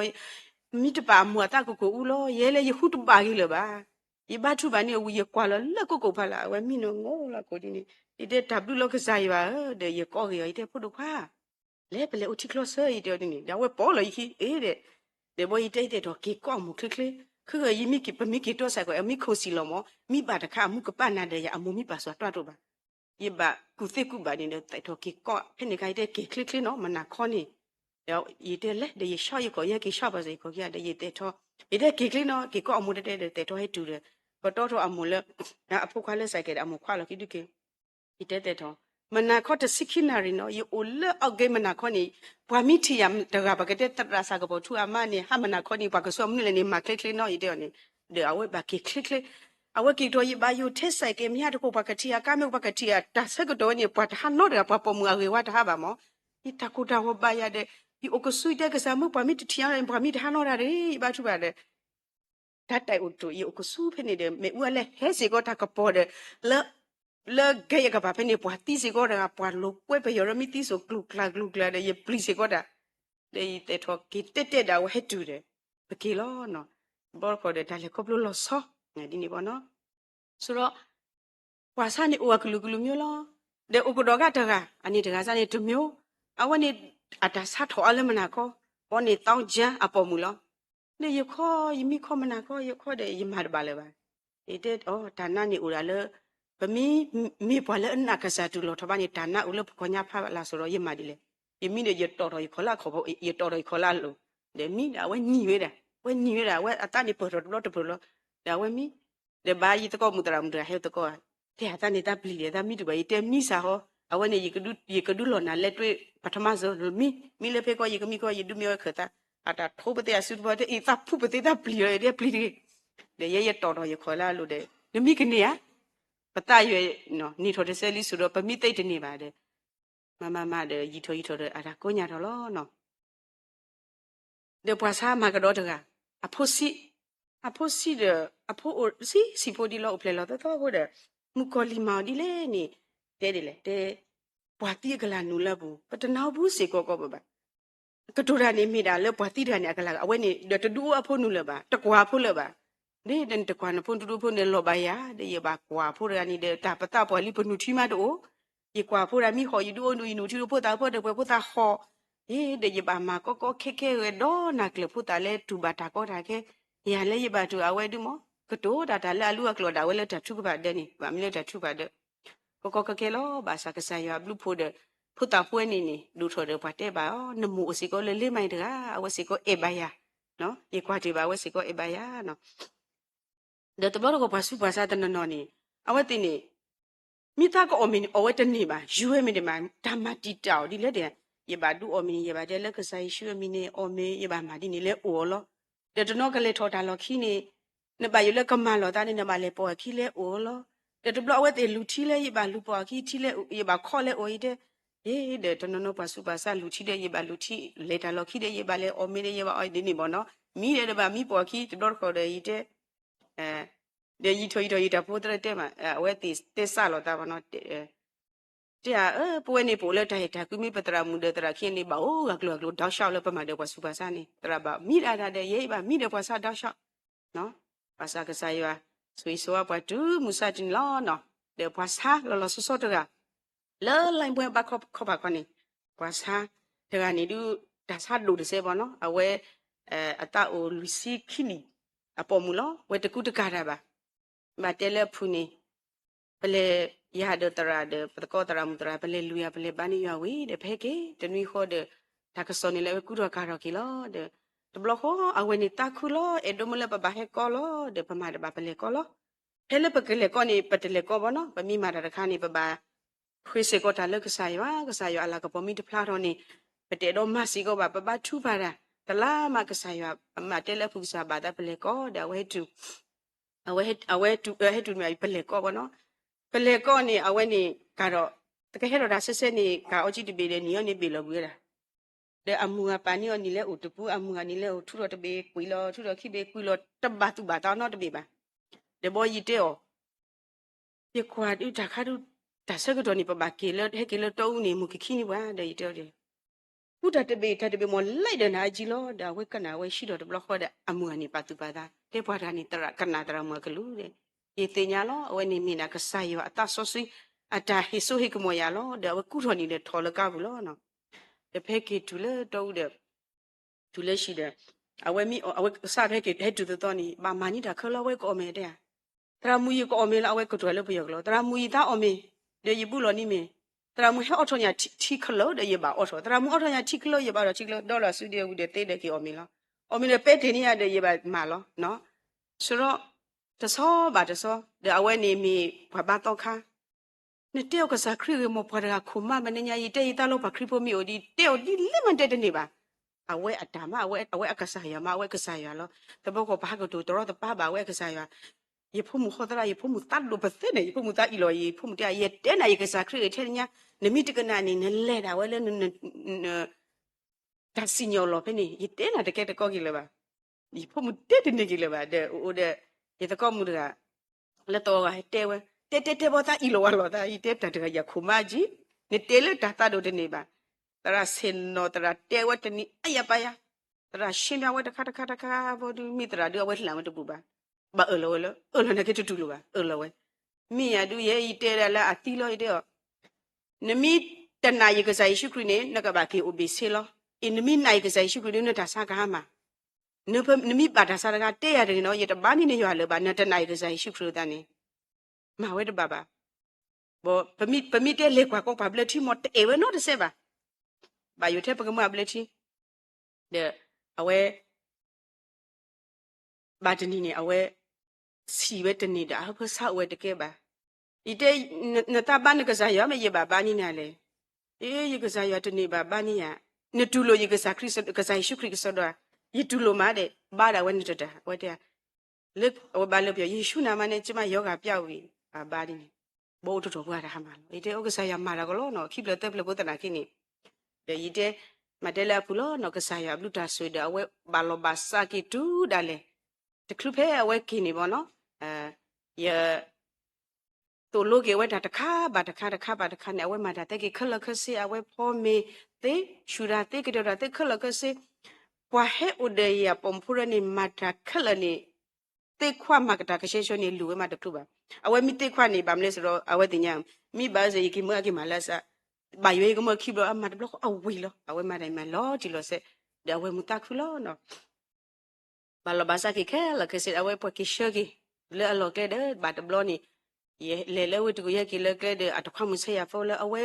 mi de ba mu ta ko ulo yele yehu tu ba gi le ba ibatu ba ni wu ye kwa lo le ko pha la we mi no ngo la ko di ni ide w lo ksaya ba de ye ko ge ide phu du kha le ple uti klo se ide di ni da we po lo yi de bo ide de do ke ko mu kle khu ge yimi ke pa mi ke to sa ko mi kho si lo mo mi ba da kha mu ka pa na de ya amu mi ba so twa to ba ye ba ku se ku ba ni de tai to ke ko phe ni kai de ke click no ma na kho ni yo ye de le de ye sha ye ko ye ke sha ba se ko ya de ye de to ye de ke click no ke ko amu de to he tu de ko to amu le na a phu kha le sai ke amu khwa lo ki du ke ye de to ma na kho de sikinari no ye o le a ge ma na kho ni bwa mi thi ya de ga ba ke de tra sa ko bo thu ama ni ha ma na kho ni ba ko so mu le ni ma click no ye de ni de a we ba ke clickအဝကိတော်ရပါယုထက်ဆိုင်ကမြတ်တခုပကတိယကမေပကတိယတဆက်ကတော့ညပတ်ဟာနောရပပမူအဝေဝတ်ဟာပါမောဤတကူတာဝဘရတဲ့ဒီအကဆုတဲ့ကစားမှုပမီတထီယရပမီဟာနောရရေဘာသူပါတဲ့တတ်တိုင်ဥတူဤအကဆုဖနေတဲ့မေဦးလည်းဟဲစီကိုတကပေါ်တဲ့လဲဂေယကပါဖနေပွားတီစီကိုရပွားလို့ကွဲပရမီတီဆိုကလုကလာတဲ့ယပလီစီကိုတာတဲ့ထောကိတက်တာဝဟဲတူတဲ့ပကီလောနော်ဘောခေါ်တဲ့ဒါလေကပလို့လောဆောဒီနေပေါ့နော်ဆိုတော့ဝါစာနေအိုကလူမျိုးလောတဲ့ဥကတော်ကတကအနိတကစားနေတမျိုးအဝနေအတာစားထော်အလမနာကောဘောနေတောင်းချမ်းအပေါ်မူလောနေရခေါ်ယမိခေါ်မနာခေါ်ရခေါ်တဲ့ယမတ်ပါလေပါတဲ့ဒါနာနေဥလာလေဗမီမိဘလေအနာကစားတူလောထဘာနေဒါနာဥလပကောညာဖလာဆိုတော့ယမတ်ဒီလေယမိနေရတော်ခေါ်လာခေါ်ဖို့ရတော်ခေါ်လာလို့တဲ့မိဒါဝဲညီရတာဝဲအတနေပေါ်တော့လို့တပလို့ဒါဝဲမိde ba yi to ko mudra he to ko te ata ne ta pli de ta mi tu ba yi te mi sa ho awan ne yi kedu lo na le twe pathama so mi le phe ko yi mi ko yi du mi kha ta ata tho pa te asu ba te i ta phu pa te ta pli de pli de ye to yi kho la lo de ne mi ke ne ya pa ta yue no ni tho de se li su ro pa mi tai de ne ba de ma de yi tho de ata ko nya tho lo no de pwa sa ma ka do de ga a pho si de apo si podi lo ple lo to ho de mu ko li ma di le ni de le de bwa ti ga la nu la bu pa ta na bu se ko ba ka to ra ni mi da le bwa ti da ni ga la awe ni de tu apo nu le ba ta kwa pho le ba နေတန်တကွာနဖုန်တူဖုန်နေလောပါယာဒီရပါကွာဖိုရနီတဲ့တာပတာပေါ်လီပနူထီမတိုဒီကွာဖိုရမီဟောယူဒိုနူနူထီဖိုတာဖိုတဲ့ဖိုတာဟောဒီရပါမှာကောခဲခဲရတော့နာကလဖိုတာလေတူဘာတာကောတာခဲရလေရပါတူအဝဲတူမကတိုးတာတာလာလူကလောတာဝဲလက်တထုကပါတဲ့နေဗာမီလက်တထုပါတဲ့ကောကခဲလောဘာစာကဆာရဘလူဖိုတဲ့ဖုတာပွဲနေနေလူထော်တဲ့ဘာတဲ့ပါနမှုအစီကောလေလေးမိုင်တကအဝဲစီကောအေဘာယာနော်ဒီကွာဒီပါဝဲစီကောအေဘာယာနော်ဒါတဘောကိုပါစုပါစားတဲ့နော်နေအဝဲတင်နေမိသားကအမင်းအဝဲတနေပါယူရမင်းဒီမှာဓမ္မတီတောက်ဒီလက်တဲ့ရပါတူအမင်းရပါတဲ့လက်ကစားယူရမင်းနေအမင်းရပါမာဒီနေလဲအော်လောတဲ့တနောကလေးထော်တာလောခီနေနပါရလကမလောတာနေနမလဲပေါ်ခီလဲအော်လောတဲ့တဘလအဝဲတဲ့လူထီလဲရပါလူပေါ်ခီထီလဲရပါခေါ်လဲအော်ရတဲ့တဲ့တနောပါစုပါစားလူထီတဲ့ရပါလူထီလေတာလောခီတဲ့ရပါလဲအမင်းရပါအော်ဒီနေဘောနော်မိတဲ့ပါမိပေါ်ခီတော်ခေါ်တဲ့ရတဲ့ဒီရီထွေးထွေးတာပိုးတဲ့တဲ့မှာအဝဲတီတက်ဆလောတာဘာနော်တဲ့ပွဲနေပို့လက်တဲ့တာကုမိပတရာမူတဲ့တရာခင်းနေပါအိုးကလောတောက်လျှောက်လက်ပမာတဲ့ကွာစူပါစာနေတရာပါမိရတာတဲ့ရေးပါမိတဲ့ကွာစာတောက်လျှောက်နော်ပါစာကစားရွာဆွေဆိုအပွားတူမူစာတင်လောနော်တဲ့ပွားစာလောလောဆော့တကလဲလိုင်းပွဲပါခေါ်ပါခွနေပွားစာတကနေတူဒါစာလို့တဲ့စေပေါ့နော်အဝဲအတအိုလူစီခီနီအပေါ်မူလောဝဲတကူတကားတာပါမတဲလဖူနေပလေရဒတရာဒပတကောတရာမူတရာပလေလူရပလေပန်ရဝေးတဲ့ဖဲကေတနွေခေါ်တဲ့ဒါကစောနေလေကုတော့ကာတော့ကီလောတဲ့တဘလခေါ်အဝဲနေတခုလောအဒမလပဘဟဲကောလောတဲ့ပမာတဘပလေကောလောဟဲလပကလေကောနေပတလေကောဘောနော်ပမိမာတခါနေပဘာခွေးစေကောတာလကစားရွာအလာကပမီတဖလာတော့နေပတေတော့မစီကောပါပပထူပါတာတလားမကစားရွာမတဲလဖူစားပါတာပလေကောတဲ့ဝဲတူအဝဲတူဟဲတူမြပလေကောဘောနော်ပလေကောနေအဝဲနေကတော့တကယ်ဟဲတော့ဒါဆက်ဆက်နေကအကြည့်တပေလေနီယောနေပေလို့ဘူးလားတဲ့အမှုကပန်နီယောနီလဲဥတပူအမှုကနီလဲဥထူတော့တပေကွေလောထူတော့ခိပေကွေလောတဘတူဘာတော့နော်တပေပါတဲ့ဘောရီတဲ့ပြခွာတူတခါတူဒါဆက်ကတော့နေပပကေလဟဲကေလတုံးနေမှုခိနေပါတဲ့ရီတဲ့ဥဒတပေမလိုက်တဲ့နာကြီးလောဒါဝဲကနာဝဲရှိတော့တဘလခေါ်တဲ့အမှုကနေပါတူပါတာတဲ့ဘွားတာနေတရကနာတရမကလူတဲ့ယေတင်ညာလောအဝဲနေမိနာကဆာယောအတဆောစီအတာဟိဆိုဟိကမောရလောဒါဝကုထော်နေတဲ့ထော်လကဘူးလောနော်တဖက်ကေတူလေတော့တဲ့တူလေရှိတဲ့အဝဲမိအဝဲစားဖက်ကေဟဲ့တူတော့နေဘာမာနီတာခလဝဲကောမဲတဲ့တရမူယကောမဲလောအဝဲကတော်လို့ပြောကလောတရမူယသားအမဲတဲ့ယပုလောနိမေတရမူဟဲအော်ထော်ညာတီခလောတဲ့ယပါအော်ထော်တရမူအော်ထော်ညာတီခလောယပါတော့တီခလောဒေါ်လာစုတဲ့ဦးတဲ့တဲ့ကေအမဲလောအမဲနဲ့ပဲတင်ရတဲ့ယပါမာလောနော်ဆိုတော့တဆောပါတဆောတဲ့အဝဲနေမီဘာဘာတော့ခါနဲ့တယောက်ကစားခရီးမပေါ်တာခုမမနေညာရီတဲ့ရီတလို့ပါခရီးဖို့မျိုးဒီတယောက်ဒီလက်မတက်တဲ့နေပါအဝဲအတာမအဝဲအကစားရမအဝဲကစားရလောတဘောကဘာကတူတော့တပါပါဝဲကစားရယေဖို့မှုခေါ်တရာယေဖို့မှုတတ်လို့ပသက်နေယေဖို့မှုတတ်ဤလောယေဖို့မှုတရရဲ့တဲ့နိုင်ကစားခရီးထဲညာနမိတကနာနေနဲ့လဲတာဝဲလဲဒါစီညောလောဖနေယေတဲ့နာတကယ်တကောကြီးလေပါယေဖို့မှုတဲ့တဲ့နေကြီးလေပါတဲ့အိုတဲ့ဒီတကောမှုတကလက်တော်ကတဲဝဲတဲဘောသားဤလောဝါလောသားဤတဲတကရခုမကြီးနေတဲလက်တာတာတို့တနေပါတရာစင်နောတရာတဲဝဲတနီအယပါယတရာရှင်ပြဝဲတခါဘောဒူမိတရာဒူဝဲလှမ်းမတပူပါဘာလောနေကတူလိုပါလောဝဲမိရဒူရဲ့ဤတဲရလာအတီလောဤတဲ့နမိတနာယကစားရှိခရနေနကဘာကေအိုဘီဆေလောအင်းမိနိုင်ကစားရှိခရနေတာစားကားမှာနမိပါတာစားကတဲရတယ်နော်ရတဘာနိနေရွာလောပါနတနာယကစားရှိခရတဲ့နေမဝဲတဘာဘာဘောပမိတဲလေကွာကောပါဘလက်တီမတ်အေဝဲနော်တဆေပါဘာယူတဲ့ပကမဘလက်တီတဲ့အဝဲဘာတနီနေအဝဲစီဝဲတနေတာဟဖဆာဝဲတကဲပါဒီတဲနတာဘာနကစားရမရပါဘာနီနာလေယကစားရတနေပါဘာနီယာနတူလိုယကစားခရစ်ကစားရှုခရစ်ဆိုတော့ယတူလိုမာတဲ့ဘာဒါဝဲနေတာဝဲတဲ့လက်ဘာလို့ပြောယေရှုနာမနဲ့ကျမယောဂပြောက်ပြီဘာဒီဘောတော်ဘွားရဟမှာဒီတဲဥက္ကစားရမှာတော့လောနော်ခိပလတက်ပလဘတနာခိနေဒီတဲမတဲလာဖူလောနော်ကစားရဘလူတာဆွေဒအဝဲဘာလောဘာစာကီတူဒါလေတခုဖဲအဝဲခိနေဘောနော်ယတူလိုကေဝဲတာတခါပါတခါနဲ့အဝဲမှာတာတက်ကေခလခစီအဝဲဖောမေတေရှူရာတေကေတော်တေခလခစီပွားဟဲဥဒေယပုံဖူရနေမတာခလနေ တေခွာမှာကတာကရှေရှောနေလူဝဲမှာတခုပါအဝဲမိတေခွာနေပါမလဲဆိုတော့အဝဲတင်ညာမိပါစေကိမကိမလာစာဘာရွေကမခိဘအမတ်ဘလအဝေးလောအဝဲမှာတိုင်းမှာလောဒီလောဆက်ဒါဝဲမူတခုလောနော်ဘာလဘာစာကိခဲလကစစ်အဝဲပကိရှေကိလဲအလောကဲတဲ့ဘာတဘလောနီလေလေဝတကူရကိလဲကဲတဲ့အတခွမှုဆေးရဖောလဲအဝဲ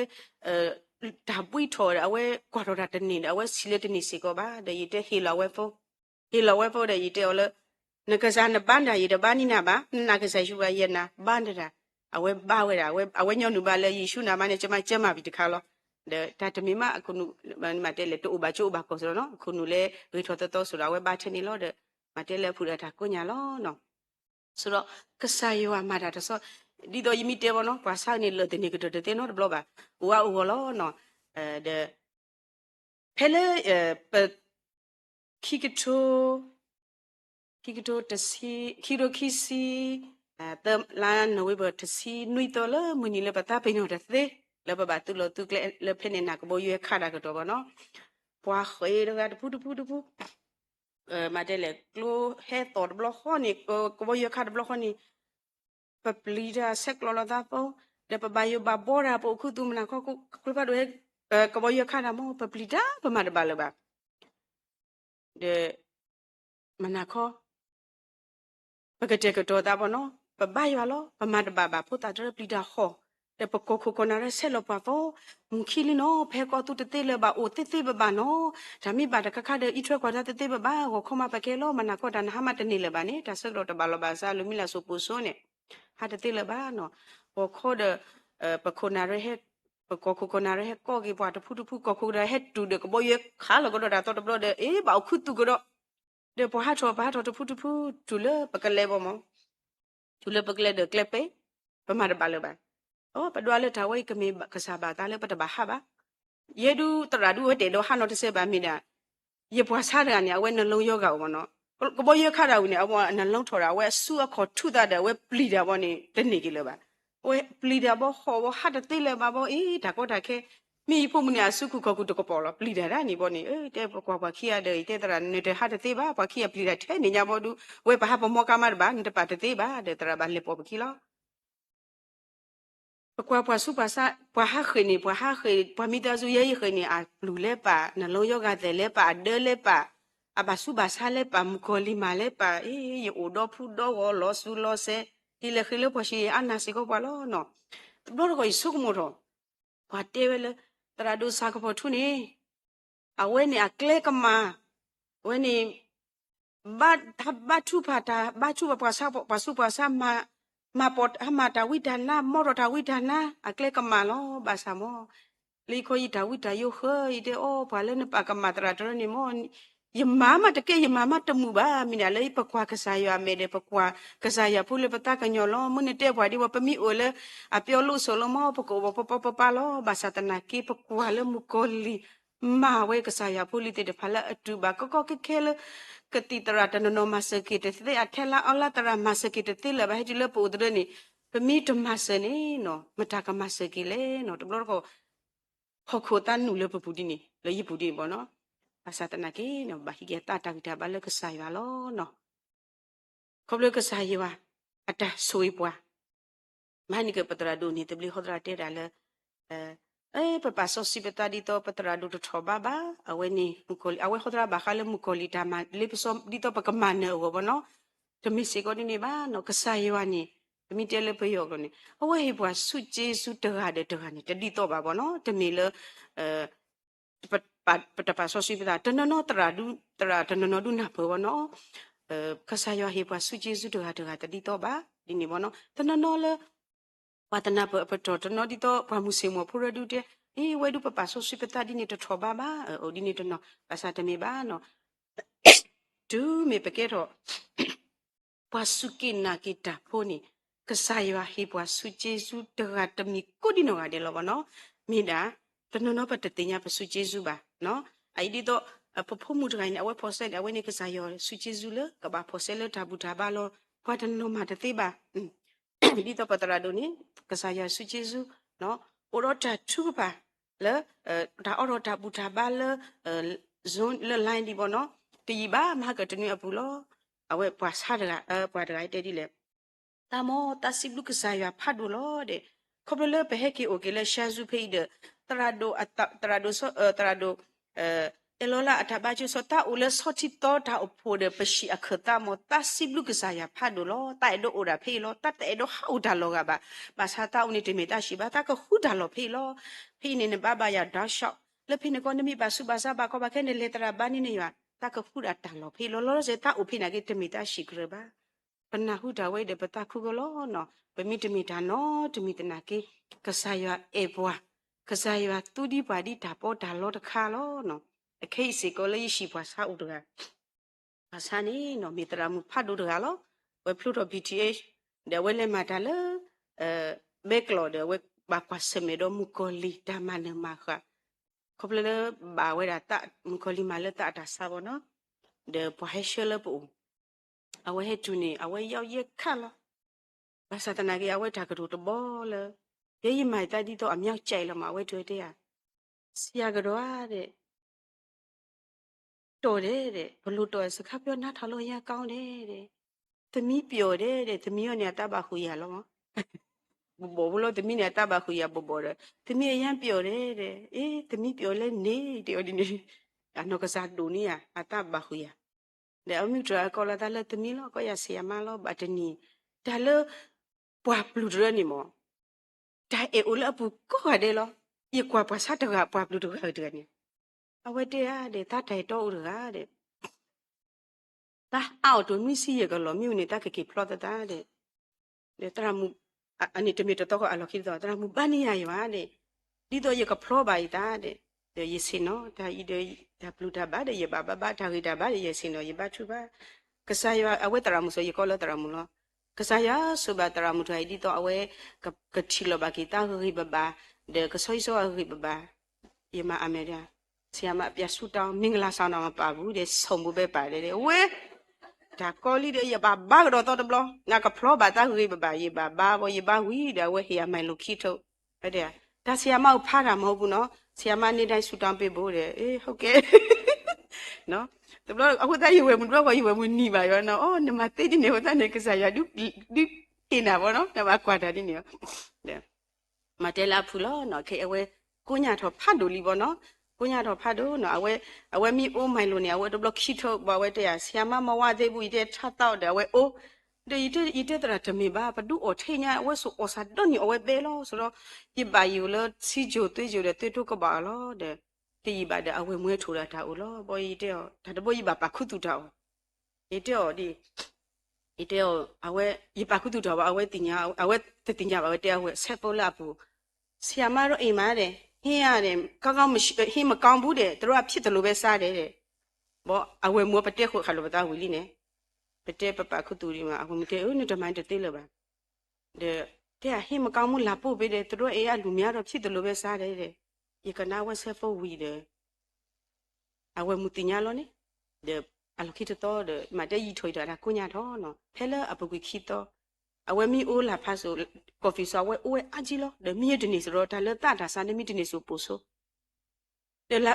ဒါပွိထော်အဝဲကွာတော့တာတနေအဝဲစီလက်တနေစီကောပါတဲ့ရတဲ့ဟီလာဝဲဖောဟီလာဝဲဖောတဲ့ရတဲ့လဲနကစားနပန်းတာရတဲ့ဘာနိနာပါနာကစားရှုပါရနာဘန်းတာအဝဲဘာဝဲတာအဝဲညောနုပါလဲယေရှုနာမနဲ့ကျမကျမပြီးတခါလောဒါတမီမအခုနုမတဲလေတူဘာချိုဘာကောဆိုနော်အခုနုလေဝေထော်တော်ဆိုတာဝဲဘာချနေလို့တဲ့မတဲလေဖူရတာကိုညာလောနော်ဆိုတော့ကစားရွာမှာတာဆိုဒီတော့ယမိတဲဘောနော်ဘာစားနေလို့တနေကတော့တဲ့နော်ဘလောပါဟိုဟိုလောနော်တဲ့ဖဲလေခိကတိုတစီခိရိုခီစီတမ်လာနဝေဘတစီနွိတော်လမနီလေပတာပိနိုတဲ့လေဘဘာတူလို့တူကလေဖဲနေနာကဘရွေခါတာကတော့ဘောနော်ပွားခွေရကတပူမာတဲလေကလိုဟဲတော်ဘလခေါနီကဘရွေခါဘလခေါနီပပလီဒါဆက်ကလောလာတာပေါ်လေပဘယဘဘောရာပိုခုတူမနာခေါကလပါတော့ကဘရွေခါတာမောပပလီဒါပမာတပါလပါတဲ့မနာခေါပကတဲ့ကတော့တာဘောနော်ပဘယလောပမာတပါပါဖို့တာတပလီဒါခေါတဲ့ပကောခုကနာရဆဲလောပါဖို့မခီလီနော်ဖဲကောတူတတဲလပါအိုတဲတဲဘဘာနော်ဒါမိပါတခခတဲ့ဣထွဲကွာတဲ့တဲဘဘာကိုခမပကဲလောမနာကောတနာဟမတနေလပါနေတာဆက်တော့တဘလပါစာလူမီလာဆိုပူဆိုနေဟာတတဲလပါနော်ဘောခေါ်တဲ့ပခိုနာရဟက်ပကောခုကနာရဟက်ကောကေပွားတဖူတဖူကောခုရဟက်တူတဲ့ကဘောရခါလကတော့တာတော့ဘလို့တဲ့အေးဘာခုတူကတော့တဲ့ဘဟာတော့ဘာတော့တဖူတဖူတူလပကလဲဘောမတူလပကလဲတဲ့ကလပဲပမာတပါလပါပဒွာလေတာဝိကမေကစားပါတာလေပတဘာဟာပါယေဒူတရာဒူဝတေတော့ဟာနော်တဆေပါမိတာယေပွားစားတယ်ကနေအဝဲနှလုံးယောဂါဘောနော်ကဘောရခတာဝင်အဘောနှလုံးထော်တာဝဲဆူအခေါ်ထုတာတဲ့ဝဲပလီတာဘောနေတနေကြီးလေပါဝဲပလီတာဘောခေါ်ဘောဟာတတိလေပါဘောအေးဒါကောတာခဲမိဖို့မညာစုခုခေါခုတကပေါ်လောပလီတာရနေဘောနေအေးတဲ့ကွာကွာခီရတဲ့တဲ့တရာနေတဲ့ဟာတတိပါပွားခီရပလီတာထဲနေညာဘောဒူဝဲဘာဟာဘောမောကမတ်ဘာနေပါတတိပါတဲ့တရာဘာလေပေါ်ပခီလောကွာပွားစုပါစာပွားဟာခေနေပွားဟာခေပွားမိသားစုရဲ့ခေနေအလူလဲပါနှလုံးယောဂတဲ့လဲပါဒဲလဲပါအဘစုပါစာလဲပါမကိုလီမာလဲပါအေးယိုဒဖူဒေါလောဆူလောဆေဒီလေခေလပွားရှိအနာစီကိုပါလောနော်ဘောရကိုစုကမို့တော့ပွားတဲဝဲလဲတရာဒူစာကဖို့ထုနေအဝဲနေအကလဲကမာဝဲနေဘတ်ထုဖာတာဘတ်ထုပွားစာပွားစုပွားစာมาปอดมาดาวิดานะมอรดาวิดานะอักเลกมาลอบาสามอลีโคยดาวิดาโยเฮยเดโอบาเลนปากมาตราตรนิมอนยมามาตะเกยมามาตมูบามินาเลยปะควากษายาเมเดปะควากษายาพูเลปตากันยอลอมุนเตบวาดิวปะมิโอเลอะเปียวลุโซโลมอปะโกปะปะปะลอบาสาตนากีปะควาเลมุโกลีมาเวกษายาพูลิเตเดพะละอตุบาก็เคเลကတိတရတနနောမစကိတသေအထလာအလာတရမစကိတသေလဘဟတိလပုဒရနိပမိတမစနေနော်မတကမစကိလေနော်တဘလကိုခခိုတန်နုလပပူဒီနိလေယပူဒီဘောနော်အသတနာကေနော်ဘာဟိကတာတာကတာဘလကဆိုင်ပါလောနော်ခဘလကဆိုင်ဝအတဆွေးပွားမနိကပတရာဒုနိတဘလခေါ်ဒရာတေရလေပပဆောစီပတာဒီတော့ပတရာဒုထဘဘာအဝဲနေမူကိုလီအဝဲခေါ်ဒရာဘာခါလေမူကိုလီတာမလေပစောဒီတော့ပကမန်နောဘောနော်တမီစေကိုနေဘာနော်ကဆိုင်ဝနိတမီတဲလေပယောကနေအဝဲဟိပွားစုကျေစုတရတဲ့တရနေတဒီတော့ပါဘောနော်တမီလေပတပဆောစီပတာတနနောတရာဒုတရာတနနောဒုနာဘောနော်ကဆိုင်ဝဟိပွားစုကျေစုတရတဒီတော့ပါဒီနေဘောနော်တနနောလေဝတနာပတော်တနော်ဒီတော့ဘာမှုစေမဖူရဒုတဲ့အေးဝဲဒုပပဆောစီပတာဒီနေတထောဘာဘာအိုဒီနေတနော်ပါစာတမေဘာနော်ဒူမေပကေတော့ပွားစုကိနာကိတာဖိုနီကစားရဟိပွားစုကျေစုတရတမီကိုဒီနော်ကတဲ့လောဘောနော်မိတာတနော်ပတတင်ညာပစုကျေစုပါနော်အဲ့ဒီတော့ပဖမှုတိုင်းအဝဲဖော်ဆက်အဝဲနေကစားရစုကျေစုလကဘာဖော်ဆက်လတဘူတာဘာလောပွားတနော်မှာတသိပါဒီတော့ပတရာဒိုနီကစားရစုကျေစုနော်ဩရတာသူပါလေဒါဩရတာဘူတာဘာလေဇွန်လေလိုင်းဒီဘောနော်တီဘာမဟာကတနွေအပူလော awe puasa daga puasa daga ite di le tamo tasib lu kesaya phadu lo de khoble beheki okele shazu pheide trado so trado elola atabachu so ta ule soti to ta ophode peshi akhata mo tasib lu kesaya phadu lo tai do ora phe lo tat te do hauda lo ga ba sa ta uni te me ta shi ba ta ko huda lo phe lo phe ne ne ba ya da shop le phe ne ko ne mi ba su ba sa ba ko ba ke ne le tra ba ni ne ya ta ko huda ta lo phe lo se ta o phe na ke te me ta shi kre baပနာဟုတာဝိတ်တဲ့ပတာခုကလောနော်ဗမိတမီတာနော်တမီတနာကေကဆာယအေဘွားကဆာယတူဒီပါဒီတာပေါ်တာလောတခါလောနော်အခိစီကိုလေးရှိပွားစာဥတကဘာသာနီနော်မီတရာမဖတ်ဒူတကလောဝဲဖလူတော့ BTH ဒဝဲလေမတာလဘက်ကလောဒဝဲဘာကွာစမေဒမူကိုလီတာမနမခခေါပလလဘာဝဲတာတမူကိုလီမလတာတာစာဘောနော်ဒပွားဟဲရှလပူအဝဲဟဲတူနေအဝဲရောက်ရက်ခတ်လောဘာသာတနာကြီးအဝဲတာကတူတဘောလေရေရမိုက်တိုက်တော့အမြောက်ကြိုက်လမအဝဲတွေ့တဲ့ဆရာကတော့တဲ့တော်တယ်တဲ့ဘလို့တော်စခါပြောနားထောင်လို့ရကောင်းတယ်တဲ့သမီးပျော်တယ်တဲ့သမီးရောနေတဘခူရလောဘောဘလို့သမီးနေတဘခူရဘောတယ်သမီးအရန်ပျော်တယ်တဲ့အေးသမီးပျော်လဲနေတဲ့ဒီနေ့အနောက်ကစားဒူနီယာအတဘခူရတဲ့အမြူတရာကောလာတလည်းသမီးလောကိုရဆီယမလောဘတ်နီဒါလပွားပလူဒရနီမောဒါအေအိုလပူကိုရတဲ့လောဤကွာပွားစားတကပွားပလူဒရဟတဲ့နီအဝဲတဲ့ရတဲ့တတ်တိုင်တော့ဦးရတဲ့ဒါအော်တူမီစီရကလောမြူနေတာကကေဖလော့တာတဲ့တရမူအနိတမီတော့အလောခိတော့တရမူဘာနီယာရွာတဲ့ဒီတော့ရကဖလော့ပါရတာတဲ့ရစီနော်ဒါဤတဲ့ဒါပလူတာဘာတဲ့ရဘာဘာဒါဂီတာဘာရစီနော်ရဘာချူဘာကဆာယအဝဲတရမူဆိုရကောလတရမူလောကဆာယဆိုဘာတရမူထိုင်ဒီတော့အဝဲကတိလောဘာကီတာဂီဘဘာတဲ့ကဆွိဆိုဂီဘဘာယမအမေရိဆီယမပြဆူတောင်းမင်္ဂလာဆောင်တော့မပါဘူးတဲ့ဆုံဘူးပဲပါတယ်တဲ့ဝဲဒါကောလီတဲ့ရဘာဘာကတော့တော့ဘလောငါကဖလောဘာတာဂီဘဘာရဘာဘာဘောရဘာဝီတဲ့ဝဲဟီယမိုင်လိုခီထုတ်ဟုတ်တယ်ဒါဆီယမကိုဖားတာမဟုတ်ဘူးနော်ဆီယမနေတိုင်းဆူတောင်းပေးဖို့တဲ့အေးဟုတ်ကဲ့နော်တဘလို့အခုတည်းရွယ်မှုတော့ကရွယ်မှုနီးပါရောနော်အော်နမတေးဒီနေဟိုတန်းနေကစားရဒုဒီနာဘောနော်နမကွာတာဒီနေရောမတဲလာဖူလောနော်ခေအဝဲကိုညာတော့ဖတ်လို့လီဘောနော်ကိုညာတော့ဖတ်လို့နော်အဝဲမိအိုးမိုင်လို့နေအဝဲတဘလို့ခီထုတ်ဘဝဲတရားဆီယမမဝသေးဘူးတဲ့ထတော့တယ်အဝဲအိုးဒီတတရာတမေဘာဘဒူအထေညာအဝဲဆိုအစာတော့ညအဝဲပဲလို့ဆိုတော့ဒီပါယူလို့စီဂျိုတွေးဂျိုတဲ့တွေ့ထုတ်ကပါလို့တဲ့တီးပါတဲ့အဝဲမွေးထိုးတာတာဦးလို့ပေါ်ရီတဲ့ဒါတပေါ်ကြီးပါပခုတူတော့ဒီတဲ့အဝဲဒီပခုတူတော့အဝဲတင်ညာအဝဲတင်ညာပါဝဲတဲ့အဝဲဆက်ပေါ်လာဘူးဆီယမတော့အိမ်မာတဲ့ဟင်းရတယ်ကောင်းကောင်းမရှိဟင်းမကောင်းဘူးတဲ့တို့ကဖြစ်တယ်လို့ပဲစားတယ်တဲ့ဘောအဝဲမွေးပတက်ခုခါလို့ပါဝီလီနဲ့ပတက်ပခုတူဒီမှာအဝဲမတဲ့ဦးနဲ့တမိုင်းတသေးလို့ပါတဲ့ဟင်းမကောင်းမှုလာပို့ပေးတယ်တို့အေးအလူများတော့ဖြစ်တယ်လို့ပဲစားတယ်တဲ့ဒီကနာဝဆက်ဖို့ဝီတယ်အဝဲမူတင်ညာလို့တဲ့အလခိတတော့မတဲ့ရီထွေတာကိုညာတော့နော်ဖဲလအပကွေခိတော့အဝဲမီအိုးလာဖတ်ဆိုကော်ဖီဆိုအဝဲအကြီးလို့တဲ့မြည့်တနေဆိုတော့ဒါလည်းတာစာနေမြည့်တနေဆိုပို့ဆိုတဲ့လာ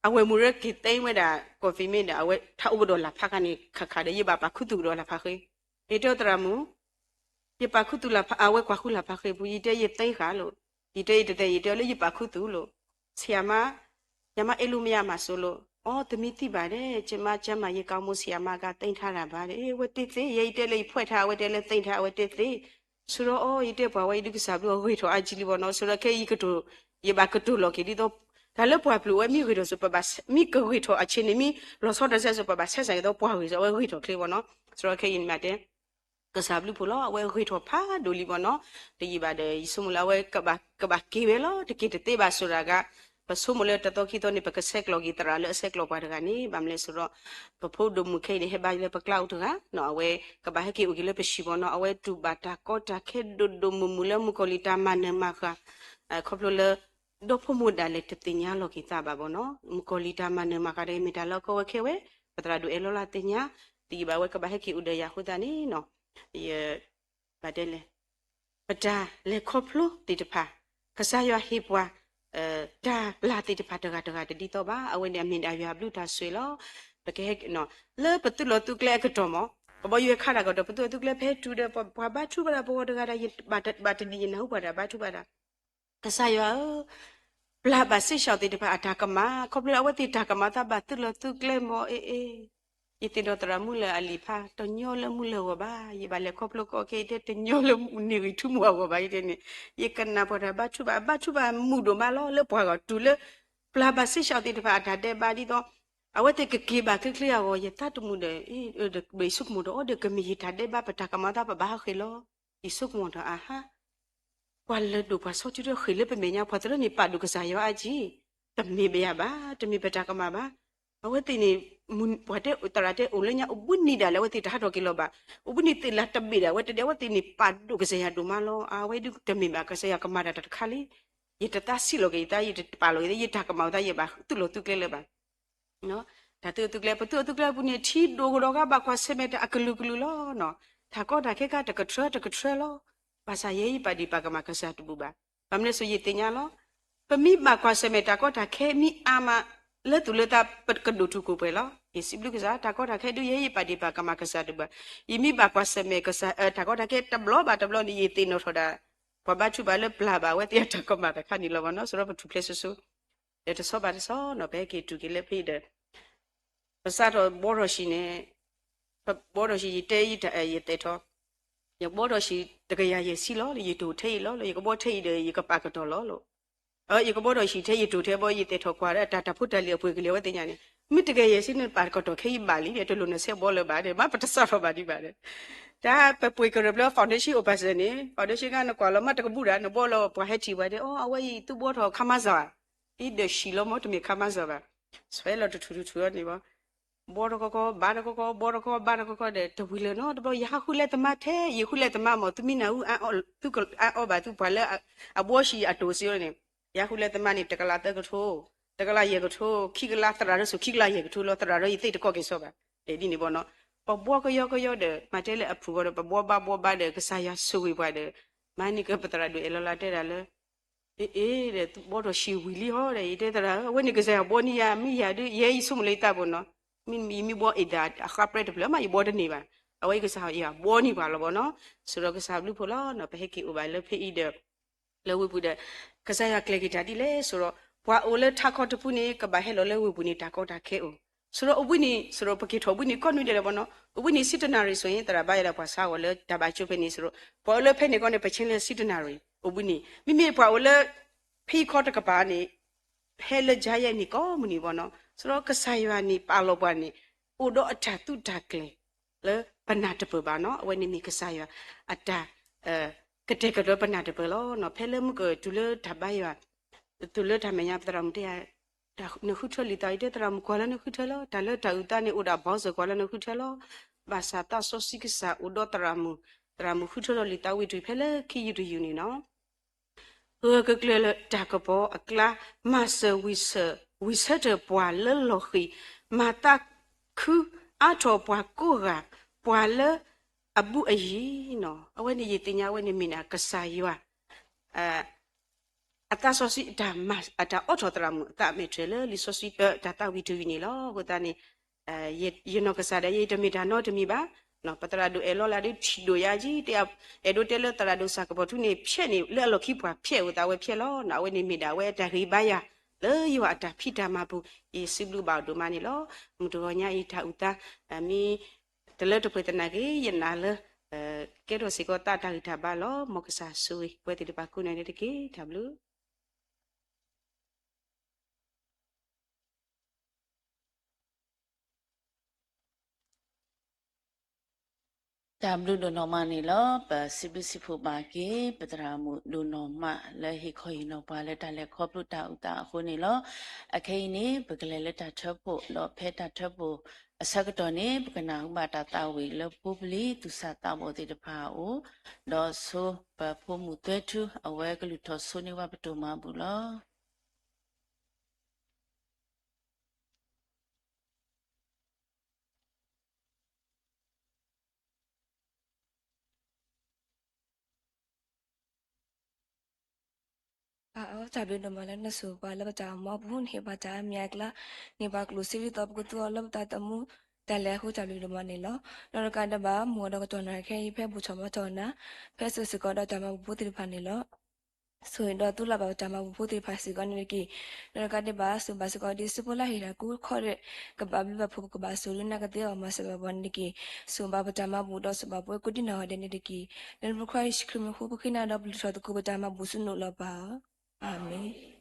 အဝဲမူရကိတိဝဲတာကော်ဖီမင်းတဲ့အဝဲထအုပ်တော့လာဖတ်ကနေခခတဲ့ရပါခုတူတော့လာဖတ်ခေဒီတော့တရမူရပါခုတူလာအဝဲကွာခုလာဖတ်ခေဘူးရတဲ့ရတိခါလို့ဒီတဲ့ရလေရပါခုတူလို့ဆီယမညမအဲ့လိုမရမှာဆိုလို့အော်သမီးသိပါတယ်ကျမရေကောင်းမှုဆီယမကတိန်ထားတာပါတယ်အေးဝတ်တိသေးရိတ်တဲ့လေးဖွဲ့ထားဝတ်တဲ့လေးတိန်ထားဝတ်တဲ့သေးဆိုတော့အော်ရိတ်တဲ့ဘဝရိတ်ကစားပြီးဝိထောအကြီးလီဘောနော်ဆိုတော့ခဲဤကတူရေပါကတူလော်ကီဒီတော့ဒါလည်းပွားပလူဝဲမိဝိထောဆိုပပမိကဝိထောအချင်းနေမိလောဆော့တဲ့ဆက်ဆိုပပဆက်ဆိုင်တော့ပွားဝိဆိုဝိထောကလေးဘောနော်ဆိုတော့ခဲရင်မတဲ့ကစားဘလူဖလောဝဲဝိထောဖာဒိုလီဘောနော်တကြီးပါတယ်စုမလာဝဲကဘာကေပဲလောတကိတဲ့ပါဆိုတာကပစုမလဲတတော့ခိတော့နေပကဆက်ကလောဂီတရာလဲဆက်ကလောပါတကနေဗမ်လဲဆိုတော့ပဖို့ဒုမခေနေဟဘိုင်လဲပကလောက်တကနော်အဝဲကဘာဟကေဥကလဲပရှိဘောနော်အဝဲတူဘာတာကောတာခေဒုဒုမမူလဲမကိုလီတာမနမခခေါပလိုလဲဒိုဖမှုဒါလဲတတင်ညာလောဂီတာဘာဘောနော်မကိုလီတာမနမခရဲမီတာလောကဝခဲဝဲပတရာဒူအလောလာတင်ညာတီဘာဝဲကဘာဟကေဥဒရခုတနီနော်ယေဘာတဲလဲပတာလဲခေါပလိုတီတဖာကဆာယဟိပွားဒါလာတိတဖတ်တကတဒီတော့ပါအဝင်းနေမြင်အရွာဘလူတာဆွေလောပကဲနော်လဲပတုလောတုကလဲကတော့မ Babo yu khara ko to putu tu kle phe tu de ba thu ba bo de ga da ba de ni na hu ba da ba thu ba da ka sa yo bla ba si shao de ba ata ka ma ko bla wa ti ta ka ma ta ba tu lo tu kle mo iti do tra mu le ali pha to nyo le mu le wa ba ye ba le ko plo ko ke de nyo le ni ri thu mu wa ba ye de ni ye kan na bo da ba thu ba mu do ma lo le po ga tu le bla ba si shao de ba ata de ba di do awate ke ba ke clear wo ye ta tu mu de de be suk mu do de ke mi ta de ba pa ta ka ma ta ba khilo i suk mu do aha kwal do pa so ti do khile pe me nya pha tro ni pa du ka sa yo a ji ta mi be ya ba ta mi pa ta ka ma ba awate ni mun wate utara te ule nya ubun ni da le wate ta do ki lo ba ubun ni te la ta bi da wate de wate ni pa du ka sa ya du ma lo a we du ta mi ba ka sa ya ka ma da ta khali ye ta ta si lo ke ta ye pa lo ye ta ka ma ta ye ba tu lo tu ke le ba no ta tu kle pa tu kle pu ni thi do go ga ba kwa se me ta aklu klu lo no ta ko da ke ka ta ka tre lo ba sa ye pa di pa ka ma ka sa tu bu ba ba mne so ye te nya lo pa mi ba kwa se me ta ko ta ke mi a ma le tu le ta pa ka do tu ko pe lo ye si blu ka sa ta ko da ke du ye pa di pa ka ma ka sa tu ba yi mi ba kwa se me ka sa ta ko da ke ta blo ni ye te no tho da pa ba chu ba le bla ba we te ta ko ma ta kha ni lo ba no so ro pa tu kle so để cho bạn so nó bé kia tụi cái lớp đi đấy, sao rồi bố rồi xí nè, bố rồi xí tây ít ít tây thôi, giờ bố rồi xí tất cả nhà xí ló, thì tụi tây ló, thì có bố tây đấy, có ba cái đó ló, giờ có bố rồi xí tây tụi tây bố ít tây thôi qua đấy, ta phụ ta liều bùi cái liều cái nhà này, mình tất cả nhà xí nên ba cái đó khi bà lý để tụi nó sẽ bốเลยbà đấy, mà bắt sao rồi bà đi bà đấy, ta phải bùi cái rồi foundation opation này, foundation cái nó qua là mà tất cả bùi ra nó bố lo bùi hết chi bà đấy, away tụi bố thôi khăm sao ít xí lo mà tụi mình khăm sao bà xoay là tụi này bà bố có ba nó có bố có ba nó có để tụi mình nó tụi bây giờ khule tụi mà thế giờ khule tụi mà tụi mình nào tụi có bà tụi phải là bố xí tụi xíu này giờ khule tụi mà này tất cả là tất cả thôi tất cả là giờ cái thôi khi cái là tất cả số khi là giờ cái thôi là tất cả rồi ít có cái số bà để đi này bố nó bố có yo để mà thế là approve rồi bố ba để cái sai suy bà để mà này cái tất cả rồi là thế là để bố rồi xí willy ho để thế tất cả when cái sai bố ni mi ya đi ye sum lấy ta bố nó mi bo ida akapre de plama ibo de ni ba awai ke sa ya bo ni ba lo bo no so ro ke sa blu pho lo no pe ke u ba le phe i de le wi pu de ke sa ya kle ki ta di le so ro bwa o le tha kho de pu ni ke ba he lo le wi pu ni ta ko ta ke u so ro u ni so ro pe ki tho bu ni kon ni de bo no u ni sitanari so yin tara ba ya bwa sa wo le ta ba chu pe ni so ro bo le phe ni kon ne pe chin le sitanari u ni mi bwa o le phi kho de ke ba ni he le ja ye ni ko mu ni bo no so ro ka sa ya ni pa lo ba ni o do ata tu ta kle le pana de ba no we ni mi ka sa ya ata ka te ka do pana de lo no phe le mu ko tu le ta ba ya tu le ta me ya tra mu te ya ta no khu tholi ta ide tra mu ko la no khu tholo ta le ta u ta ni o da ba so ko la no khu tholo ba sa ta so si ki sa o do tra mu khu tholo li ta wi tu phe le ki yu ni no cái kia là trả cái bộ là master wisa de bòa lơ lô khi mà ta cứ ở chỗ bòa cố gắng bòa lơ abu ấy nó ở bên này thì nhà bên này mình cái sai wa ata so si da mas ata auto tram ta me trailer li so si ta ta vi tu ni lo ko ta ni ye no ka sa da ye de mi da no de mi ba no patara do elo la di do ya ji te e do te le tara do sa ko bo tu ni phe ni le lo ki pwa phe wo ta we phe lo na we ni mi da we da ri ba ya le yo ata phi ta ma bu e si blu ba do ma ni lo mu do nya i ta u ta mi te le to pe ta na ki ye na le ke do si ko ta ta ri ta ba lo mo ka sa su we te ba ku na ni te ki ta blu ta blu do no ma ni lo pa si phu ba ki patra mu do no ma le hi khoi no ba le ta le kho plu ta u ta khu ni lo a khai ni ba kle le ta thap pho lo phe ta thap pho a sa ka to ni ba kana hu ba ta ta wi lo pu pli tu sa ta mo ti ta pha o do so pa phu mu twe tu a we ka lu tho so ni wa pa to ma bu lo chả biết đâu mà là nó sửa qua là chả mà buồn thì bà chả miệng là ni bà cứ xử lý tập cái tua là ta tao แต่แล้วหูจับลูดมาเนี่ยแล้วนรการตบ้ามัวดอกตัวนั้นแค่ยี่แพ้บุชมาจอนะแพ้สุดสกอดอกจามาบุตรพันเนี่ยส่วนดอกตุลาบจามาบุตรพันสิกอนเนี่ยกี่นรการตบ้าสุบาสกอดิสุโพลาฮิรากูขอเรกับบ้าบิบพุกับบ้าสุรินักเดียวมาสบวันเนี่ยกี่สุบาบจามาบุดอสุบาบุกุดินาหเดเนี่ยกี่นั่นบุคคลสคริมหูบุคินาดอกบุตรตะกูบจามาบุสุนุลบ้าอาเมน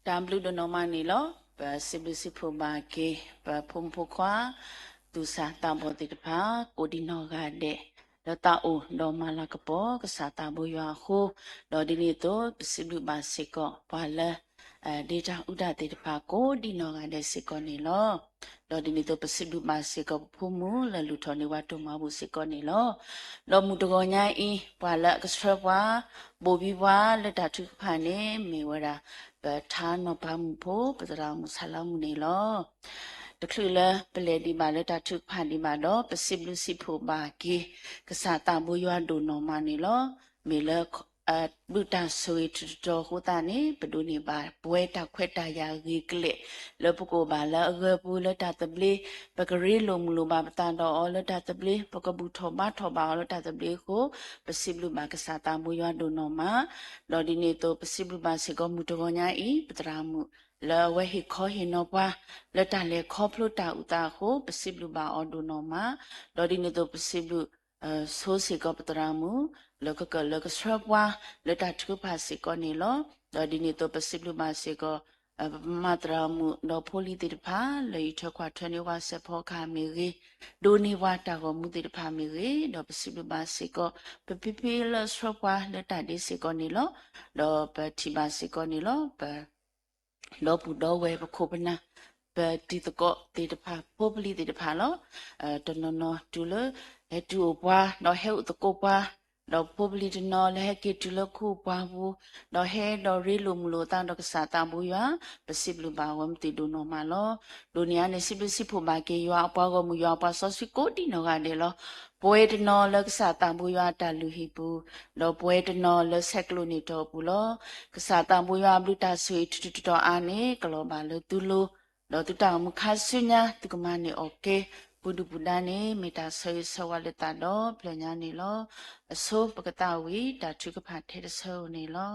tam blu do no ma ni lo pa siblu sipu ba ke pa phum phu khwa tu sa ta bo ti pa ko di no ga de do ta o do ma la ka po ka sa ta bo ywa ho do di ni to siblu ba se ko pa la data ဥဒတေတဖာကိုဒီနောကတဲ့စေကောနေလောတော့ဒီနေ့တော့ပစိဒုမစေကောဖုမှုလလူထောနေဝတ်တော်မဘူးစေကောနေလောတော့မူတကောညာအင်းပွာလကစထဘွာဘောဘီဘွာလက်တထုဖာနေမေဝရာပထာနောဘာမှုဖို့ပစရာမှုဆလာမှုနေလောတခလူလပလေဒီမာလက်တထုဖာဒီမာတော့ပစိဘလူစီဖို့ပါကီကစားတာဘူရွာဒိုနောမနေလောမေလบุตรสวยจุดโคตานี่ปดูนี่บาป่วยตาเควตายากีกเละแล้วปกบาแล้วเกปูแล้วตาตะบลีปกรีลงลูบาปตาดอแล้วตาตะบลีปกบุทบาทบาแล้วตาตะบลีโคปสิบลูบากษาตาบุยาโดนอมาดอดินี่โตปสิบลูบาสิกมุตกญาอีปตรามุแล้วเวหิขอเห็นอปะแล้วตาเลขอพลุตาอุตาโคปสิบลูบาออโดนอมาดอดินี่โตปสิบลูโซสิกปตรามุแล้วก็ชอบว่าแล้วตัดทุกภาษีก็นี่ล้อแล้วดีนี่ตัวประสิทธิ์มาเสก็มาตรามุดอโพลิติพาเลยเธอกว่าเธอนี่ว่าเสพอคามีรีดูนี่ว่าตากมุติพามีรีดอประสิทธิ์มาเสก็เปปีแล้วชอบว่าแล้วตัดดีเสก็นี่ล้อดอปฏิบัติเสก็นี่ล้อปดอปุดอเวปโคปนะปฏิตก็ติดพาโพลิติพาล้อตนนดูเลยดูว่าดอเฮอุตโกว่าดอกพบลิดนอและกิจุลคู่ปาบูดอกเฮดอกริลุมโลตังดอกสาตาบุยาปสิบลูบาวมติดูนอมาลอดุนยาในสิบสิบผู้บาเกยอปากมุยอปาสสิโกดินอกันเดลอป่วยดนอและสาตาบุยาตาลุหิปูดอกป่วยดนอและเซกลูนิตอปูลอกสาตาบุยาบลุตาสุยตุตออานีกลอบาลตุลูดอกตุตามุคาสุญญาตุกมานีโอเคปุดุปุดานีเมตาเสยสวาลตาดอเพลญานีลออโซปกตาวีตาทุกภาเทศโซนีลอ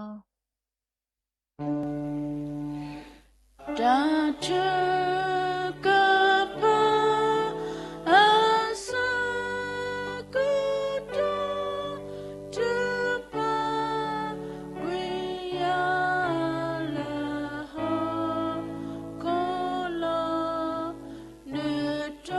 ตาทุกภาอาสกุตทุปาวิยาลาโฮโกโลเนโต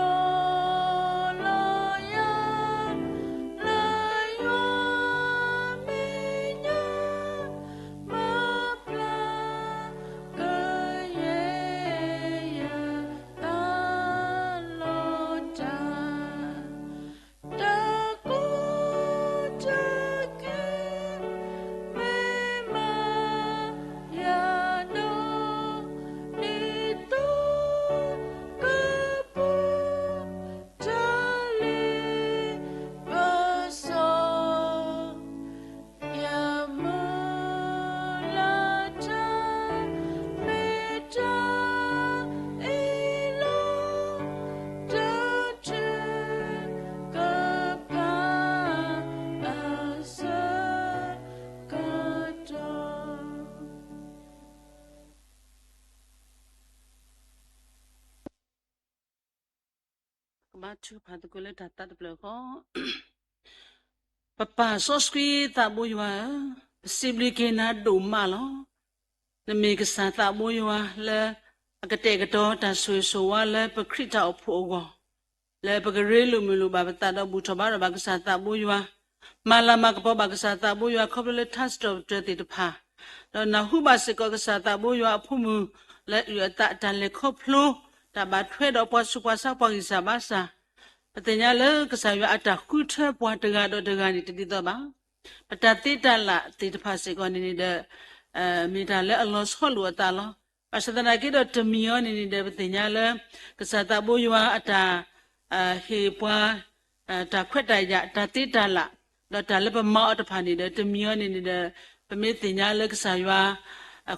มาชูพัดกุลตัดตัดเปลือกก็ป้าสอสกีตาบุยว่าสิบลิเกนาดูมาล้อนมีกษัตริย์ตาบุยว่าและกระเตกระโดตาสวยสวยและปคริตาอภัวและปกเรลุมิลุบาบตาดบุตรบาร์บากษัตริย์ตาบุยว่ามาลามากพอบากษัตริย์ตาบุยว่าเขาเป็นทัสต์เจติดพาแล้วนาหูบาสิกกษัตริย์ตาบุยว่าผู้มือและอยู่ตาจันเล็กครบพลูตาบาดเทดอปสุภาษาปกิสาบาษาปฏิญาเลกษายอัตคุเทปวัตกาดดกานิติดบ้าปฏิติตาละติดภาษิกานิเดมีตาเลอัลลอฮ์สอนลัวตาลอปัสตนาคิดตมียนิเดปฏิญาเลกษาตาบุยวาอัตเฮปวาตาขวดายะตาติตาละดตาเลปมาอัตภานิเดตมียนิเดปมิติญาเลกษาย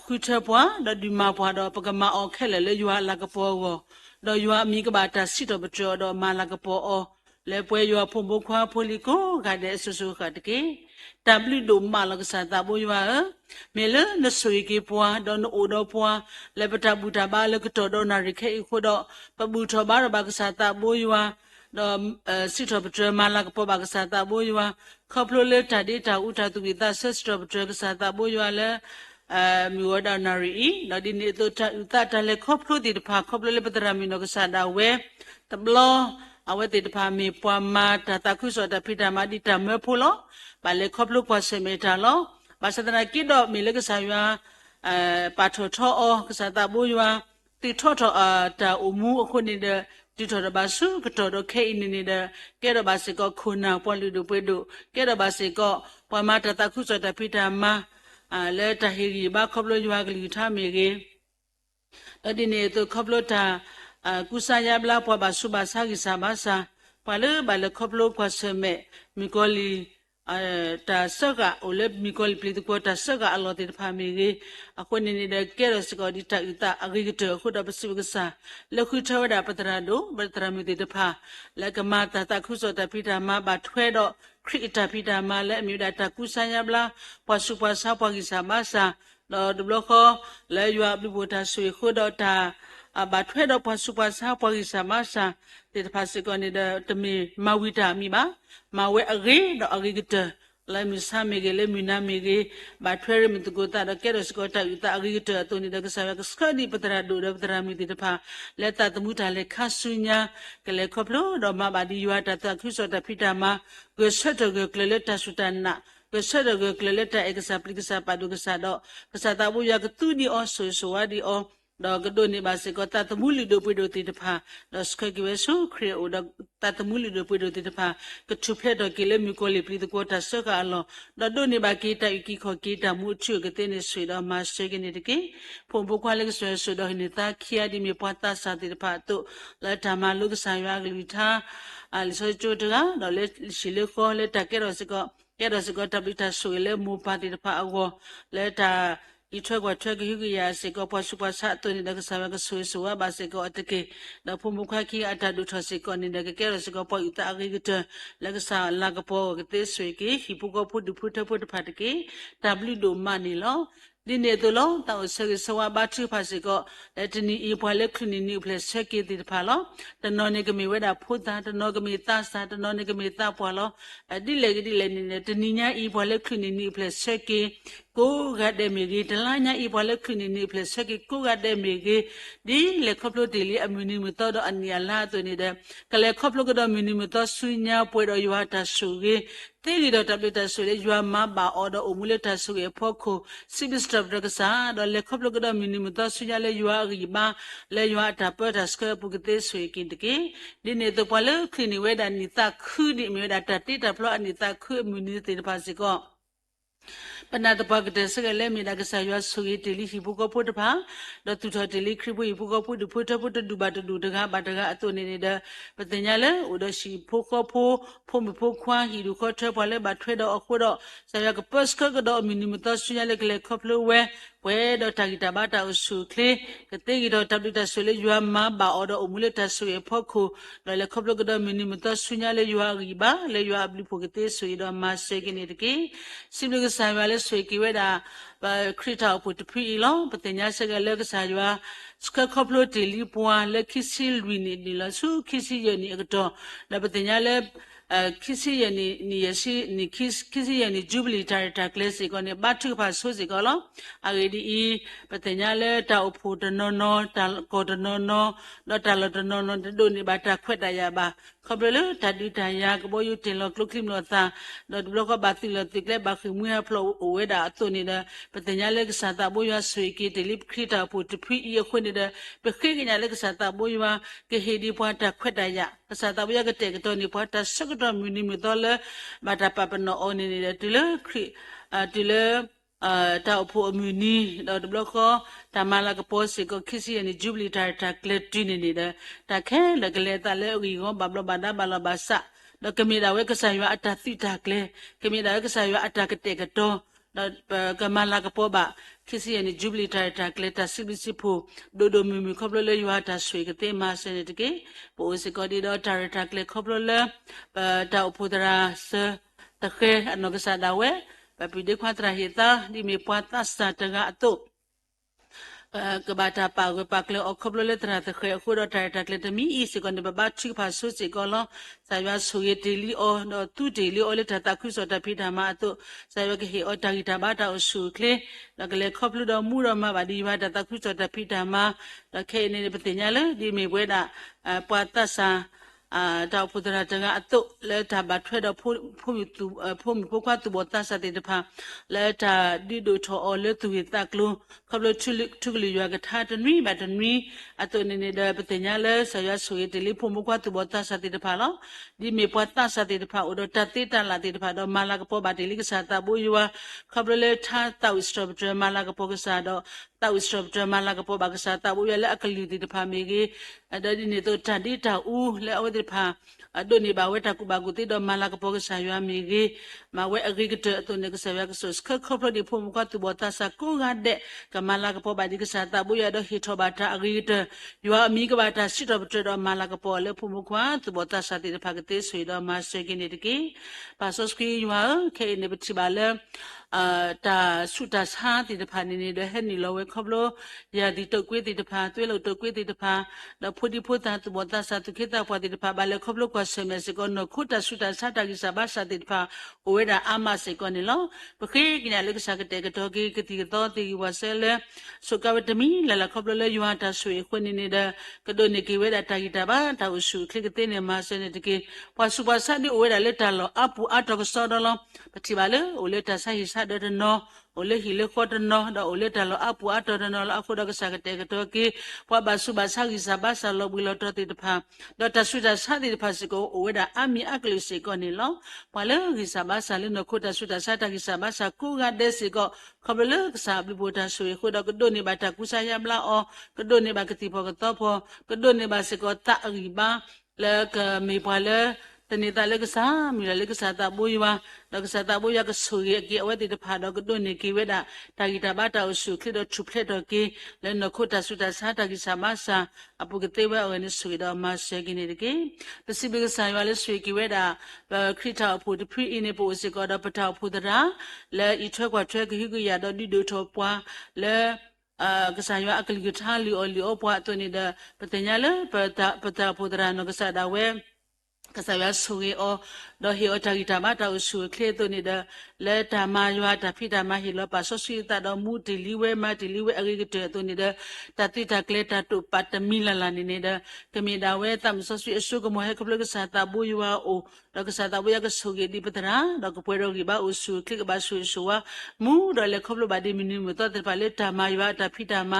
คุเทปวาดดิมาปวาดปกมาออเคเลยัวลากปวดยัวมีกบาตาสิตบจอดมาลากปอและปวยยัวพมบุควาโพลิโกกาเดสุสุขัดเกตับลิดมมาลกษาตาบุยวาเมเลนสุยกีปัวดอนอูดอปัวและปตาบุตาบาลกตดอนาริเคอีโคดอปบุทบารบากษาตาบุยวาดสิตบจอมาลากปบากษาตาบุยวาขอบโลเลตาดิตาอุตาตุกิตาเสสตบจอกษาตาบุยวาและ mi wada nari no di ni to ta ta le khoplo di pha khoplo le patra mi no ksa da we tablo awe di pha mi pwa ma ta ta khu so ta phita ma di ta me phulo ba le khoplo kwa se me ta lo ba sa na ki do mi le ksa ya pa tho tho o ksa ta bu ya ti tho tho ta umu khu ni de ti tho da ba su ko to do ke ni de ke do ba se ko khuna pwa lu do pwe do ke do ba se ko pwa ma ta ta khu so ta phita ma le ta hiri ba khoplo ywa gli tha me ge adi ne to khoplo ta kusaya bla pwa ba su ba sa gi sa ba sa pa le ba le khoplo kwa se me mi ko li ta saga ole mi ko li pli ko ta saga alo te pha me ge ako ne ne de ke ro se ko di ta ta agi ge to khu da ba su ga sa le khu thaw da patra do patra mi te de pha le ka ma ta ta khu so ta pi ta ma ba thwe doခရစ်တာပိတာမလည်းအမြတ်တာကုဆန်ရပလားပွားစုပွားစားပွားကိစားမစာတော့ဒဘလခောလဲရွာဘိဘတာဆွေခိုတော့တာဘာထွဲတော့ပွားစုပွားစားပွားကိစားမစာတေတဖာစကောနေတဲ့တမီမဝိတာမိပါမဝဲအဂေတော့အဂေကတလဲမစာမေကလေးမနာမေကဘာထွဲရမတကိုတာတော့ကဲတော့စကောတာယူတာအဂေကတတုန်တဲ့ကစားကစခဒီပတရာဒိုရပတရာမီတေတဖာလက်တာတမှုတာလေခါဆုညာကလေးခေါပလို့တော့မဘာဒီရွာတာခရစ်စောတာဖိတာမကဆက်တော့ကလေးလက်တာဆုတနာကဆက်တော့ကလေးလက်တာအကစားပလိကစားပါဒုကစားတော့ကစားတာဘူးရကတူဒီအောဆိုဆိုဝါဒီအောတော့ကဒိုနေပါစေကတတမှုလီဒိုပွေဒိုတီတဖာတော့စခကဝဲဆိုခရီအိုဒတတမှုလီဒိုပွေဒိုတီတဖာကချုဖလက်တော့ကလေမီကိုလီပလီတကိုတာဆကအလောတော့ဒိုနေပါကေတိုက်ကီခေါ်ကေတာမှုချွကတဲ့နေဆွေတော့မဆွေကနေတကေဖုန်ဘကွာလက်ဆွေဆိုတော့နေတာခီယာဒီမီပွားတာစာတီတဖာတို့လက်ဓမ္မလုကဆာရွာကလီထားလီဆိုချိုတကတော့လေရှိလေခေါ်လေတကဲတော့စကောကဲတော့စကောတပိတာဆွေလေမူပါတီတဖာအောလက်တာဒီထွက်ကွာထွက်ကြည့်ရစေကောပွားစုပွားစားတူနေတဲ့ကစားကဆွေဆွာပါစေကောအတကေတော့ဖုံမခခီအတဒုထစေကောနေတဲ့ကဲရစေကောပွားဥတာအဂိကတလကစားလာကပေါ်ကတဲ့ဆွေကေဟိပုကောဖုဒဖုထဖုတဖတ်ကေ W ဒိုမနီလောဒီနေတလုံးတောက်ဆေဆွာဘာချဖာစေကောလက်တနီအပွားလက်ခနီနီဖလက်ဆက်ကေတိတဖာလောတနော်နေကမီဝဲတာဖုတာတနော်ကမီတာစာတနော်နေကမီတာပွာလောဒီလေနေတနီညာအပွားလက်ခနီနီဖလက်ဆက်ကေကိုကတဲ့မြေကြီးတလားညာဤဘလခင်းနေဖလက်ဆက်ကကိုကတဲ့မြေကြီးဒီလေခပလိုတီလီအမြူနီမတော်တော့အနီယာလာတူနေတဲ့ကလေခပလိုကတော့မြူနီမတော်ဆွညာပွဲတော့ရွာတာဆူကြီးတေးရီတော့တပလတာဆူလေရွာမပါအော်တော့အမူလက်တာဆူရဲ့ဖို့ခုစီဘစ်စတပ်ရကစားတော့လေခပလိုကတော့မြူနီမတော်ဆွညာလေရွာကြီးပါလေရွာတာပတ်တာစကပုကတဲ့ဆွေကင်းတကေဒီနေတော့ဘလခင်းနေဝဲတာနေတာခူးဒီမြေတာတိတဖလို့အနေတာခူးမြူနီတေတပါစီကောပနာတပတ်တဲ့စကလည်းမိနာကစားရွာဆူရီတီလီဟိပုကပုတ်တပါတော့သူတော်တီလီခရိပုဟိပုကပုတ်ဖုထဖုတဒူဘတ်ဒူတကားဘာတကားအတုနေတဲ့ပတင်ညာလေဥဒရှိဖိုကဖိုဖုံမဖိုခွာဟီဒူခေါ်ထဖလဲဘတ်ထွေတော့အခုတော့ဆရာကပတ်စကတော့မီနီမတော်ဆွညာလေကလေခပလိုဝဲဝဲတော့တာဂီတာဘာတာဆူကလေကတေဂီတော့တပလတာဆွလေရွာမဘာအော်တော့အမူလက်တဆွေဖို့ခုတော့လေခပလိုကတော့မီနီမတော်ဆွညာလေရွာကြီးပါလေရွာဘလီဖိုကတေဆွေတော့မဆွေကနေတကေစိမလကဆိုင်ဝါလေဆွေကီဝဲတာခရစ်တာပုတ်ဖီလောပတင်ညာစကလေကစားရွာစကခပလိုတီလီပွာလေခီစီလူနီလာဆူခီစီယနီကတော့လပတင်ညာလေခီစီယနီယစီနီခီစီယနီဂျူဘလီတာတာကလစ်ကိုနေဘတ်ထုဖာဆိုစီကောလောအဂေဒီပတင်ညာလေတောက်ဖို့တနော်နော်တာကိုတနော်နော်တော့တာလတနော်နော်ဒိုနေဘတာခွက်တရပါခဘလတဒူတယာကဘောယူတင်လောကလုခိမလောသာတော့ဘလကဘာတိလတိကလေဘာခိမွေဖလောဝဲတာအတုနေတဲ့ပတင်ညာလေကစားတာဘောရဆွေကီတလိခရတာဖို့တဖီရခွနေတဲ့ပခိကညာလေကစားတာဘောရကဟေဒီပွားတာခွက်တရကစားတာဘောရကတဲ့ကတော့နေပွားတာစကတော့မြူနီမတော်လေဘာတာပပနောအောနေနေတဲ့တလေခရတလေတောက်ဖို့အမြူနီတော့ဘလကတမလာကပေါ်စီကိုခစီယနီဂျူဘလီတာတာကလက်တီနေတဲ့တခဲလကလေတလေဝီကောဘဘလဘာဒါဘလဘာဆာတော့ကမီဒါဝဲကစားရအတသီတာကလေကမီဒါဝဲကစားရအတကတဲ့ကတော့ကမလာကပေါ်ပါခစီယနီဂျူဘလီတာတာကလက်တာစီဘီစီဖို့ဒိုဒိုမီမီခပလလေရွာတာဆွေကတဲ့မဆနေတကေပိုစီကိုဒီတော့တာတာကလေခပလလေတောက်ဖို့ဒရာစတခဲအနောကစားဒါဝဲပပိဒေခွာတရာဟီတာဒီမီပွားတာစတာတကအတု ကဘာတာပါဝပါကလောအခဘလလက်တရာတခဲခုတော့တိုင်တက်လက်တမီဤစကနေဘဘချိဖာဆုစီကောလောဆာယဆူရတီလီအောနော်တူတီလီအောလက်တာခုစောတဖိတာမအတုဆာယကဟေအောတာဂီတာဘာတာအဆူကလေလကလေခဘလတော်မူရမဘာဒီဘာတာခုစောတဖိတာမတခဲနေပတိညာလေဒီမေဘွဲတာပွာတဆာတောက်ဖုဒရာတကအတုလဲတာဘထွဲတော့ဖို့သူဖို့မဖို့ကွာသူဘောတဆတဲ့တဖာလဲတာဒီဒိုထောအော်လဲသူရတက်လို့ခဘလထုလီရွာကထားတနွီဘတနွီအတုနေနေတဲ့ပတိညာလဲဆရာဆိုရတလီဖို့မကွာသူဘောတဆတဲ့တဖာလောဒီမေပွာတဆတဲ့တဖာဥတော့တတိတလာတဲ့တဖာတော့မာလာကပေါ်ဘာတလီကစားတာဘူးရွာခဘလလဲထားတောက်စတော့ဒရမာလာကပေါ်ကစားတော့တောက်စတော့ဒရမာလာကပေါ်ဘာကစားတာဘူးရွာလဲအကလီတဲ့တဖာမေကြီးအဲ့ဒီနေတော့တတိတာဦးလဲအဖာအဒိုနေဘဝတာကူဘာကူတီဒမလာကပေါ်ကဆာယွာမီဂီမဝဲအဂိကတအတုနေကဆာယကဆောစခခပလိုဒီဖုံကတူဘတာဆာကူဂတ်တဲ့ကမလာကပေါ်ဘာဒီကဆာတာဘူရဒဟီထောဘာတာအဂိကတယွာအမီကဘာတာစစ်တော့တတော့မလာကပေါ်လေဖုံကွာတူဘတာဆာတီဖာကတေဆွေတော့မဆွေကိနေတကီပါဆောစကီယွာခဲနေပတိဘာလေတာဆုတာစာတီတဖာနေနေတဲ့ဟဲ့နီလောဝဲခဘလိုရာဒီတုတ်ကွေးတီတဖာသွေးလို့တုတ်ကွေးတီတဖာတော့ဖူဒီဖူတာတူဘတာဆာတူခိတာဖွာတီတဖာဘာလေခဘလိုကွာဆေမစကောနခုတာဆုတာစာတာကိစဘာစာတီတဖာဝဲတာအာမစေကောနေလောပခေကိနာလေကစားကတဲ့ကတော့ကိကတိတော့တီဝဆဲလေဆုကဝတမီလလခဘလိုလေယွာတာဆွေခွနေနေတဲ့ကဒိုနေကိဝဲတာတာဂီတာဘာတာဝဆုခိကတဲ့နေမဆဲနေတကိပွာစုပါစာဒီဝဲတာလက်တာလောအပူအတော့ဆောဒလောပတိပါလေဝလက်တာဆာဟိဆာဒရနောโอเลฮิเลโคตนอดโอเลตาลออปัวตอดนอลอฟุดกสากเตกตอกีปวบาสุบาสากิซาบาซาลอบุลตอติตพาดอตสุดาสาติตพาสิโกโอเวดาอามีอักลิสิโกนิลอปาเลกิซาบาซาลินโคตสุดาสาตากิซาบาซาคูกาเดสิโกขบเลกซาบิโบตาสุยโคดกโดนิบาตากุซายามลาอกโดนิบากติพอกตอพอกโดนิบาสิโกตะริบาเลกเมปาเลตนิตาเลกซามีเลกซาตาบุยวาดอกซาตาบุยากสุยกีอวติตพาดอกโดนิกีเวดาตากิตาบาตาอุสุคลิดชุเพลดกีเลนโคตาสุดาสาตากิซามาซาอปุกเตวะอเวนิสุยดอมาเซกินิดกีปสิบิกซายวาเลสุยกีเวดาคริตาอปุตพรีอินิโปสิกอดปตาพุตราเลอีทวกว่าทวกฮิกุยาดอดิโดทอปัวเลကစားရအကလီကထားလီအော်လီအောပွားตัวนี้เดปะตญาเลปะตาพุตราโนกษาดาเวကစားရဆူရီအောဒဟီအတာဂီတာမတာအဆူခလေတိုနေတဲ့လဲတာမာယွာတာဖိတာမဟီလောပါဆောစီတာတော့မူတီလီဝဲမတီလီဝဲအဂိကတဲ့တိုနေတဲ့တတိတာကလေတာတုပတ်တမီလာလာနေတဲ့ကမီဒါဝဲတမ်ဆောစီအဆူကမဟဲကပလကစားတာဘူယွာအိုတော့ကစားတာဘူယကဆူဂီဒီပတရာတော့ကပွဲရောဂီဘာအဆူခလကဘာဆူဆူဝါမူတော့လေခပလဘာဒီမီနီမတော့တဲ့ပါလေတာမာယွာတာဖိတာမ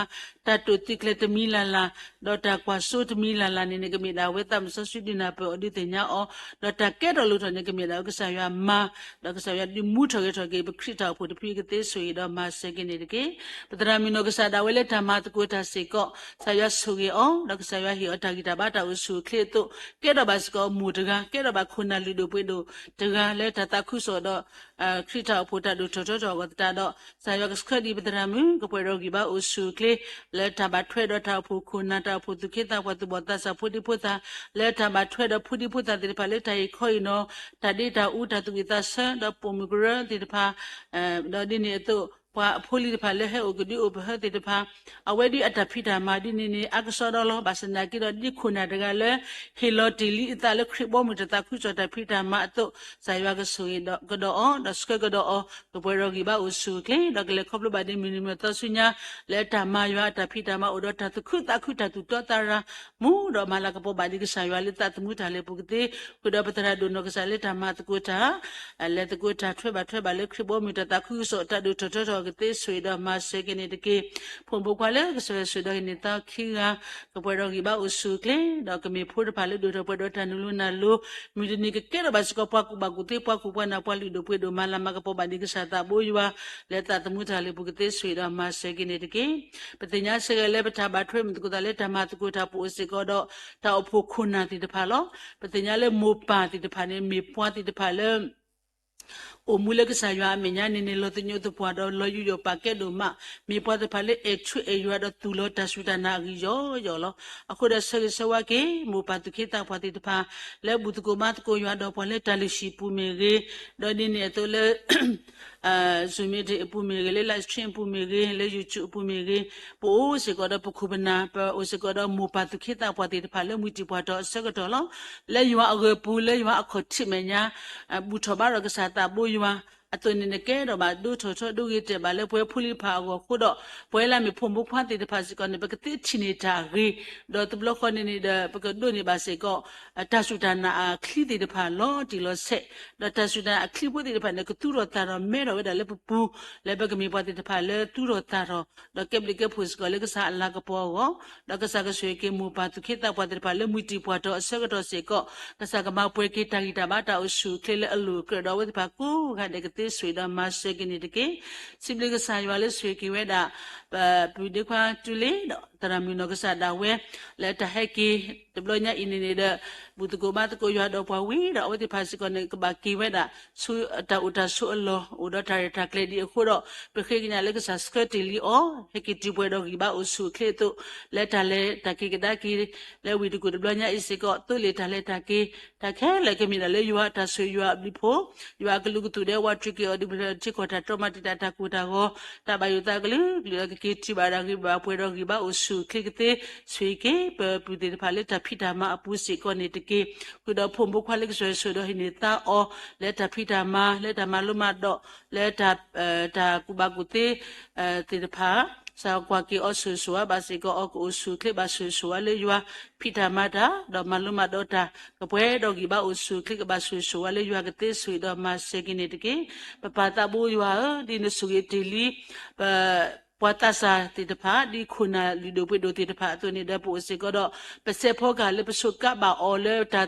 တတုတိကလေတမီလာလာတော့တာကွာဆူတမီလာလာနေကမီဒါဝဲတမ်ဆောစီဒီနာပေါ်ဒီတညာအောတော့တကဲတော့လို့ထနေကမြေတော့ကစားရမာတော့ကစားရဒီမူထော်ကေပခရစ်တာဖို့တပိကတဲ့ဆိုရတော့မစကနေတကေပဒရာမီနိုကစားတာဝဲလက်ဓမ္မတကူတာစေကောဆာရဆူရီအောင်တော့ကစားရဟီအတာဂီတာဘာတာဝဆူခလေတုကဲတော့ဘတ်ကောမူတကကဲတော့ဘခုနာလီဒိုပွေဒိုတကလက်တတခုဆိုတော့ခရစ်တာဖို့တာဒိုထော်ထော်ကတာတော့ဆာရကစခဒီပဒရာမီကပွဲရောဂီဘာအဆူခလေလက်တဘထွဲတော့တာဖို့ခုနာတာဖို့သူခေတာဖို့သူဘောတာဆာဖို့ဒီဖို့တာလက်တဘထွဲတော့ဖို့ဒီဖို့တာဒီပါလက်တိုင်ခွိနောတဒိတာဥတတုကိတဆန်ဒပုံမဂရတိတဖာဒေါ်ဒီနေတော့ပွာဖိုလီတဖာလဲဟဲအိုဂဒီအိုဘဟတိတဖာအဝဲဒီအတဖိတာမာဒီနေအကဆောဒလောဘာစနာကိတော့ဒီခုနာတကလဲဟီလိုတီလီအတလခရဘောမတတခုစတဖိတာမာတော့ဇာယဝကဆူရတော့ကတော့ဒစကကတော့ကပွဲရောဂီဘာဥစုကလေဒကလေခပလဘာဒီမီနီမတဆုညာလဲတာမာယဝတဖိတာမာဥဒတတခုတခုတတူတော့တာရာမူတော့မလာကပေါ်ဘာဒီကဆာယဝလေတတမှုတာလေပုကတိကုဒပတရာဒုနကဆာလေတာမာတကူတာလဲတကူတာထွဲပါလေခရဘောမီတတခုဆိုတတူတော်ကတိဆွေတော့မဆေကနေတကေဖုန်ဘကွာလေကဆွေတော့နေတာခိကကပွဲတော့ကိဘာဥစုကလေတော့ကမေဖို့တဖာလေဒုတော့ပွဲတော့တနလူနာလူမီဒီနီကကဲတော့ဘစကပွားကူဘာကူတေပွားကူပွားနာပွားလီဒိုပွဲတော့မလာမကပေါ်ဘာဒီကစားတာဘိုးရွာလက်တာတမှုတာလေပုကတိဆွေတော့မဆေကနေတကေပတိညာဆေကလေပထာဘာထွေမတကူတာလေဓမ္မတကူတာပိုစေကတော့တောက်ဖို့ခုနာတိတဖာလောပတိညာလေမောပါတိတဖာနေမေပွားတိတဖာလေโอมูเลกษายาเมญานิเนโลตญุตปวาดลยุโยปาเกโดมะมีปวดพาเลเอชุเอยัวดตุโลตสุตานากิโยลအခုဒဆစဝကေမူပတုခိတာဖတိတဖာလဲဘူတကိုမတ်ကိုยัวดพอเลตาลิရှိပူမေရေဒဒီနေတလေ ซูมิเดปูเมเกเลไลฟ์สตรีมปูเมเกเลยูทูบปูเมเกปูเสกอดปูคุบนาปูเสกอดมูปาตุคิตาปาติพาเลมุติปาตอเสกอดลอเลยูอาเกปูเลยูอาขอทิเมญาบูทบารกษาตาบูยูအသွင်နဲ့ကဲတော့ဘာဒုထောထောဒုရတဲ့ဘာလဲပွဲဖူလီဖာကိုခုတော့ပွဲလာမဖုံဘုဖတ်တဲ့ဖာစီကနေပကတိချီနေတာရီတော့တဘလခနေနေတဲ့ပကဒုနေပါစေကောတဆူဒနာခလီတဲ့ဖာလောဒီလောဆက်တော့တဆူဒနာခလီပွတဲ့ဖာနဲ့ကတူတော့တာတော့မဲတော့ဝဲတယ်လေပူလေပကမီပွတဲ့ဖာလေတူတော့တာတော့ကက်ဘလီကဖုစကလေကစားအလာကပေါ်တော့ကစားကဆွေကမူပါသူခေတာပွတဲ့ဖာလေမူတီပွတော့အစကတော့စေကောကစားကမပွဲကေတာဂီတာဘာတာအဆူကလေအလူကတော့ဝဲဖာကူခတဲ့ကတိဆွေတော့မဆေကနေတကေစိဘလကစားရွာလေဆွေကဝဲတာပူဒီခွာတူလေတော့တရမီနောကစားတာဝဲလက်တဟက်ကီတဘလညာအင်းနေတဲ့ဘူတကိုမတကိုရွာတော့ပွားဝီတော့ဝဲဖာစီကနေကဘာကီဝဲတာဆူတာဥတာဆူအလောဥဒတာရတာကလေဒီအခုတော့ပခေကညာလေကစားစကတီလီအောဟက်ကီတီပွဲတော့ဒီဘာအဆူခေတုလက်တလဲတကေကဒါကီလဲဝီတကိုတဘလညာအစ်စကောတူလေတလဲတကေတခဲလေကမီလဲရွာတာဆွေရွာဘလီဖိုရွာကလူကတူတဲ့ဝါထရီကီအော်ဒီဘလချီကိုတာထမတီတာတကူတာကိုတဘယူတာကလူကီတီဘာရာကီဘာပွဲတော့ဒီဘာအဆူခေကတဲ့ဆွေကေပူတဲ့ဖာလက်တဖိတာမအပူစီကိုနေတကေကုတော့ဖုံဘခွာလက်ဆွေဆွေတော့ဟိနေတာအောလက်တဖိတာမလက်တမလုံးမတော့လက်တာကူဘကူတေတေဖာစာကွာကီအဆူဆူဘာစီကိုအကူဆူခေဘာဆူဆူလေယွာဖိတာမတာတော့မလုံးမတော့တာကပွဲတော့ဒီဘာအဆူခေကဘာဆူဆူလေယွာကတေဆွေတော့မဆေကိနေတကေပပတာဘူယွာဒီနဆူရီတီလီပွာတာစာတိတဖာဒီခုနာလီဒိုပွေဒိုတိတဖာသူနေတဲ့ပိုစီကတော့ပစေဖောကလည်းပစုကဘာအော်လေတာ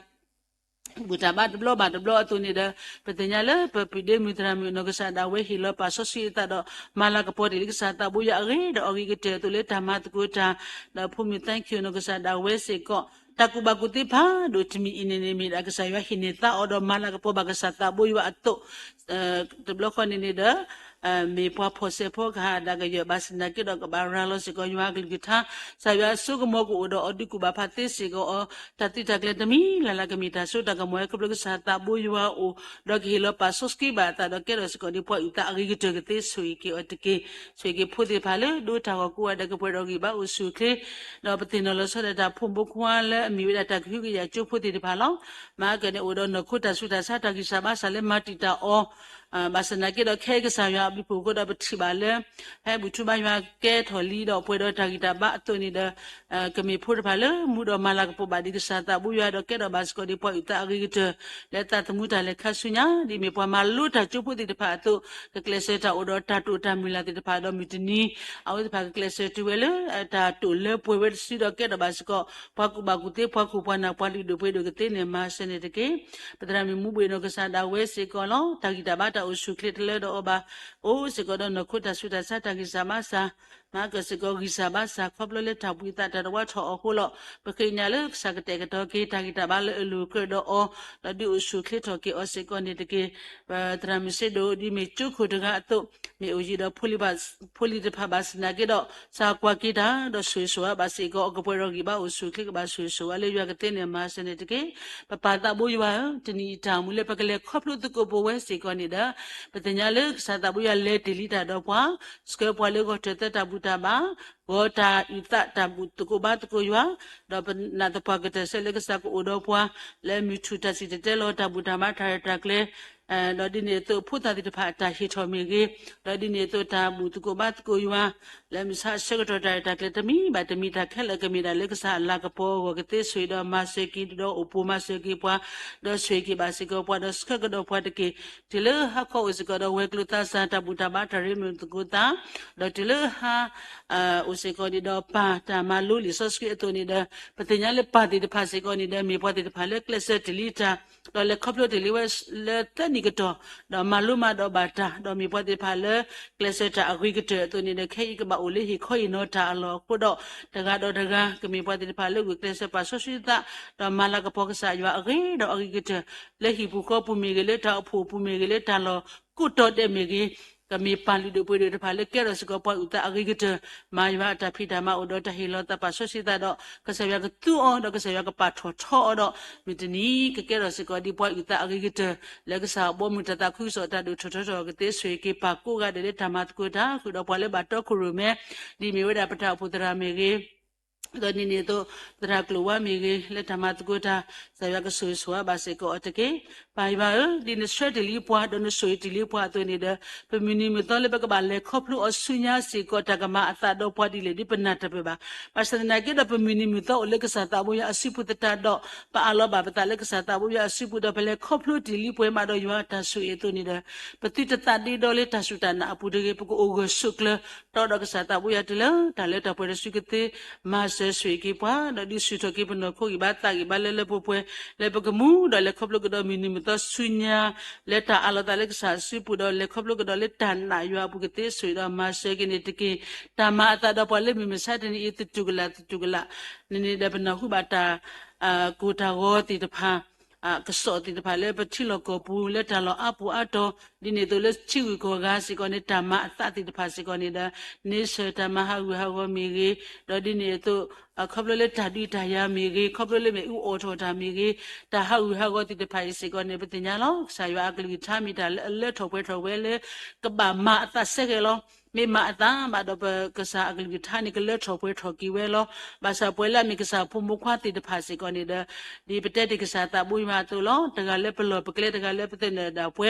ဘူတာဘာဒဘလဘာဒဘလသူနေတဲ့ပတညာလေပပိဒေမီတရာမီနောကဆာဒါဝဲဟီလပါဆိုစီတာတော့မာလာကပေါ်ဒီကဆာတာဘူရရီတော့အဂီကတဲ့သူလေတမတ်ကိုတာဖုန်မီတန်ကျူနောကဆာဒါဝဲစေကောတကူဘကူတိဖာဒိုတမီအင်းနေမီအကဆာယဟိနေတာအော်တော့မာလာကပေါ်ဘကဆာတာဘူရအတုဒဘလခနေနေတဲ့မေပွားဖို့စေဖို့ကဟာဒါကရဘစနာကိတော့ကဘာရာလို့စကောယွာကလကထားဆာယဆုကမောကိုတော့အဒီကူဘာဖတ်သေးစီကောတတိတကလက်တမီလာလာကမီတာဆုတကမွဲကပလကစာတာဘူယွာအိုဒကဟီလပါဆုစကီဘာတာဒကရစကောဒီပွားဥတာအဂိကတကတိဆွေကီအတကေဆွေကီဖို့ဒီဖာလေဒိုတာကိုအဒကပွေတော့ကီဘာဥဆုခေတော့ပတင်လို့ဆိုတဲ့တာဖုန်ဘခွာလဲအမီဝဒတာခိကရကျုပ်ဖို့ဒီဖာလောမာကနေဥတော့နခုတဆုတာစာတကိစာဘာဆာလေမာတီတာအောဘာစနာကေတော့ခဲကစားရပြီပိုကတော့ပတိပါလေဟဲ့ဘူးသူမရွာကဲထော်လီတော့ပွဲတော့တာဂီတာဘာအတုနေတဲ့ကမီဖို့ပါလေမူတော့မလာကပိုပါဒီကစားတာဘူးရွာတော့ကဲတော့ဘတ်စကိုဒီပွိုက်တာဂီတလက်တာတမှုတာလေခါဆုညာဒီမေပွားမလူတာကျုပ်ဖို့ဒီတဖာအတုကလစတာအော်တော့တာတူတာမီလာဒီတဖာတော့မီတနီအော်ဒီဖာကလစတူဝဲလေတာတူလေပွဲဝဲစီတော့ကဲတော့ဘတ်စကိုပွားကူဘာကူတေပွားကူပွားနာပွားဒီဒိုပွဲတော့ကတဲ့နေမှာစနေတကေပဒရာမီမူဘွေတော့ကစားတာဝဲစီကောလောတာဂီတာဘာတာအဆုခလစ်လေတော့ဘာအိုးစကောတော့နခုတာဆုတာစတာကိစာမစာမာကစကောကိစာဘာစာခပလလေတာပူတာတရဝထောအခုလို့ပကိညာလေစကတဲ့ကတော့ကေတာဂီတာဘာလေလူကတော့အော်ဒီအဆုခလစ်တော့ကေအစကောနေတကေတရမစေဒိုဒီမေချုခုတကအတုမေအိုကြီးတော့ဖူလီတဖာဘာစနာကေတော့စာကွာကေတာတော့ဆွေဆွာဘာစီကောအကပွဲတော့ကိဘာအဆုခလစ်ဘာဆွေဆွာလေရွာကတဲ့နေမှာစနေတကေပပတာဘူရွာတနီတာမူလေပကလေခပလို့တကိုဘဝဲစီကောနေတာပတညာလေစာတာဘူးရလေတီလီတာတော့ပွားစကေပွားလေကိုတတတာဘူးတာဘာဝတာဣတတာဘူးတကိုဘာတကိုရွာတော့နာတပွားကတဲ့ဆဲလေကစကိုတော့ပွားလေမြူထူတစီတဲလောတာဘူးတာမထားတာကလေတော့ဒီနေ့တော့ဖုတာဒီတဖာတာဟီထော်မီကြီးတော့ဒီနေ့တော့တာဘူးတကိုဘာတကိုရွာလဲမစားရှကတော့တာကလေတမီဘာတမီတာခဲလကမီတာလေကစားလာကပေါ်ကိုကတဲ့ဆွေတော့မဆေကီတော့အပူမဆေကီပွားတော့ဆွေကီဘာစီကောပွားတော့စကကတော့ပွားတကေဒီလေဟာကောစကတော့ဝဲကလူတာစာတာဘူးတာဘာတရီမတကိုတာတော့ဒီလေဟာဥစေကောဒီတော့ပါတာမလူလီဆော့စကီအတူနေတဲ့ပတညာလေပါတီတဖာစေကောနေတဲ့မြေပွားတီတဖာလေကလဆက်တီလီတာတော့လေခေါပလို့တီလီဝဲလေတနီကတော့တော့မလူမတော့ဘာတာတော့မြေပွားတီဖာလေကလဆက်တာအဂိကတဲ့တူနေတဲ့ခဲကဘာအိုလေဟီခွိနောတာအလောကိုတော့တကတော့တကကမြေပွားတီတဖာလေကလဆက်ပါဆော့စီတာတော့မလာကပေါကစားရွာအဂိတော့အဂိကတဲ့လေဟီဘူးကောပူမီကလေးတာအဖို့ပူမီကလေးတာလောကုတော့တဲ့မီကြီး ကမီပန်လူတို့ပွေတို့တဖာလေကဲရစကပွားဥတာအဂိကတမာယဝတာဖိတာမဥဒတဟီလောတပါဆွစီတာတော့ကဆရကတူအောတော့ကဆရကပါထောထောတော့မိတနီကဲရစကဒီပွားဥတာအဂိကတလေကစားဘောမူတတာခုစောတာတို့ထောထောကတဲ့ဆွေကေပါကိုကတဲ့ဓမ္မတ်ကိုတာခုတော့ပွားလေဘာတော့ခုရုမဲဒီမီဝဒပထဖုဒရာမေကေတော့နေနေတော့တရကလောဝမီကေလက်ဓမ္မတ်ကိုတာဆရကဆွေဆွာဘာစေကိုအတကေပိုင်ပါဒီနစရတလီပွားတော့နဆွေတလီပွားတော့နေတဲ့ပမီနီမတော်လေဘကဘာလေခေါပလူအဆုညာစီကိုတကမအတာတော့ပွားဒီလေဒီပနာတပေပါပါစနာကေတော့ပမီနီမတော်လေကစားတာဘူးရအစီပုတတာတော့ပါအလောဘာပတာလေကစားတာဘူးရအစီပုတော့ဘလေခေါပလူဒီလီပွဲမှာတော့ရွာတဆွေတော့နေတဲ့ပတိတတာဒီတော့လေတဆုတနာအပူတကေပကိုအိုဂဆုကလတော့ကစားတာဘူးရတလေတလေတပွဲဆွေကတဲ့မာဆဆွေကေပွားတော့ဒီဆွေတော့ကေပနောခိုဤဘာတာဤဘာလေလေပွဲလေပကမူတော့လေခေါပလူကတော့မီနီမတော်ဆုညာလက်တာအလောတလက်စားစီပူတော့လေခေါပလူကတော့လက်တန်နာရွာပုကတဲ့ဆွေတော့မာဆကနေတကေတမအတာတော့ပွားလေမီမစားတဲ့ဤတူကလာနင်းနေပနောခုဘာတာကိုတာဝတီတဖာကစောတိတဖာလေပချိလကိုပူလက်တလောအပူအတော်ဒီနေတော့လက်ချီဝကိုကားစီကနေတမအသတိတဖာစီကနေဒါနေစတမဟာဝဟဝမီကြီးတော့ဒီနေတော့ခေါပလလေတာဒီတာယာမီကြီးခေါပလလေမေဥအော်ထော်တာမီကြီးတာဟာဝဟဝတိတဖာစီကနေပတင်ညာလောဆာရွာကလေးထားမိတာလက်ထော်ပွဲလေကဘာမအသဆက်ကေလောမေမအတာမတော့ကစားအကလေးထားနေကလက်ထော်ပွဲထော်ကီဝဲလောဘာသာပွဲလာမိကစားဖုံမခွာတိတဖာစီကနေဒါဒီပတက်တိကစားတာဘူးမာတူလောတကလည်းပလောပကလေးတကလည်းပတဲ့နေတာပွဲ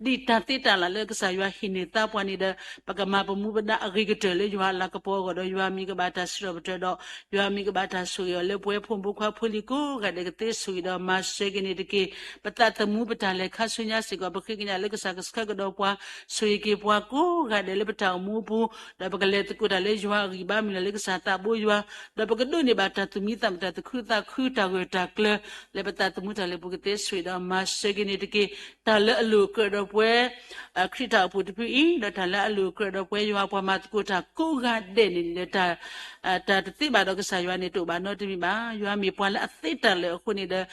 ဒီတတိတလာလည်းကစားရွာဟိနေတာပွားနေတဲ့ပကမာပမှုပဒအဂိကတလေရွာလာကပေါ်ကတော့ရွာမိကဘာတာစရဘတဲ့တော့ရွာမိကဘာတာဆူရလေပွဲဖုံမခွာဖူလီကိုကတဲ့ကတဲ့ဆူရတော့မဆေကနေတကေပတတမှုပတလည်းခဆွညာစီကပခိကညာလည်းကစားကစကတော့ပွားဆူရကေပွားကိုကတဲ့လည်းပတောင်မှုဘူးဒါပကလေးတကူဒါလေးရွာရီဘာမီလည်းကစားတာဘူးရွာဒါပကဒုန်နေဘာတာသူမိတမ်တာခုတာခဝတာကလလေပတာတမှုတလည်းပုကတဲ့ဆွေတော့မဆေကနေတကေတလည်းအလူကတော့ပွဲခရစ်တာပုတပီတော့တလည်းအလူကတော့ပွဲရွာပွားမှာကိုတာကိုကတဲ့နေတာတာတိဘာတော့ကစားရွာနေတော့ဘာတော့တိဘာရွာမီပွားလည်းအသိတလည်းအခုနေတဲ့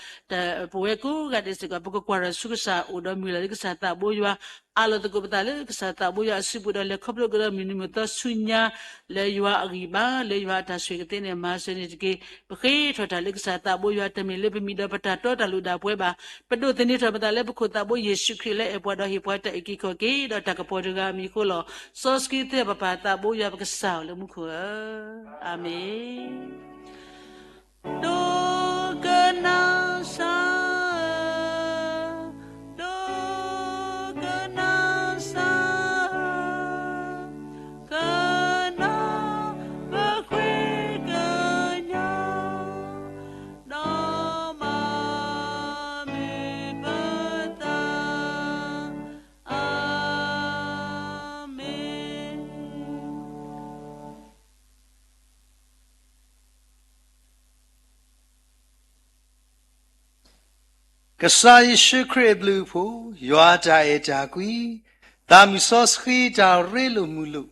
ပွဲကိုကတဲ့စကပကကွာရဆုကစားဦးတော့မီလည်းကစားတာဘူးရွာအလောတကပတာလေကစားတာဘူးရွာစီပူတော့လေခပ်လို့ကတော့မီနီမတဆုညာလေရွာအဂီဘာလေရွာတာဆွေကတဲ့နေမဆနေတကေပခေထော်တာလေကစားတာဘူးရွာတမီလေပမီတော့ပတာတော့တလူတာပွဲပါပဒုတနေထော်ပတာလေပခုတာဘူးယေရှုခရစ်လေအပွားတော့ဟိပွားတဲ့အကီကိုကေတော့တကပေါ်တကမီခိုလောစောစကီတဲ့ပပတာဘူးရွာပကစားလေမှုခိုအာမင်ဒုကနာစာကစားယေရှုခရစ်ဘလူးဖို့ရွာကြရဲ့ကြကွီတာမီဆော့စခီကြရဲလိုမူလို့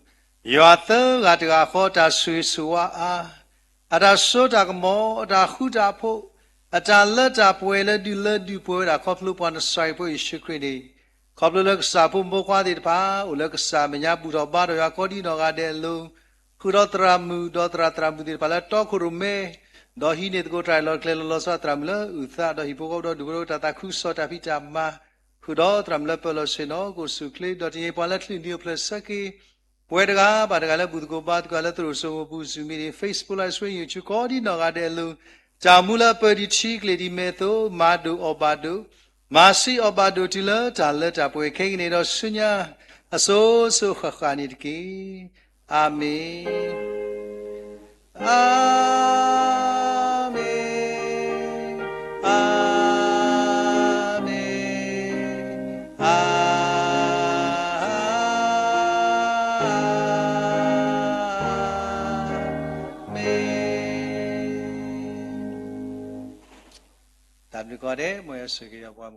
ရွာသောကတကခေါ်တာဆွေဆွာအားအဒါဆိုတာကမောအဒါခုတာဖို့အတာလက်တာပွဲလက်ဒီပွဲတာခေါပလူပန်ဆိုင်ဖို့ယေရှုခရစ်နေခေါပလူလက်စာဖို့ဘောခွာတဲ့ပါဦးလက်ကစာမညာပူတော်ပါတော်ရွာကောဒီတော်ကတဲ့လုံးခုတော်တရာမူတော်တရာမူတဲ့ပါလာတော့ခုရုမဲดอฮีเนตโกไตรลอคเลลอซาตรัมเลอุซาดอฮิโปโกดอดูโรตาตาคุซอตาพิจามาคุดอตรัมเลเปโลเซโนโกสุคลีดอติเอปาลคลินิโอเพลสกีป่วยดกาบาดกาลบุตโกบาดกาลตรุโซบูซูมีเฟซบุ๊กไลฟ์สวยยูทูบกอดีนอกาเดลูจามูลาเปดิชีกเลดิเมโตมาดูอบาดูมาซีอบาดูติเลจาเลจาป่วยเคงเนดอสุญญาอโซโซขะขานิตกีอาเมนอาตามดูก่อนเด้มวยสุกิยาความ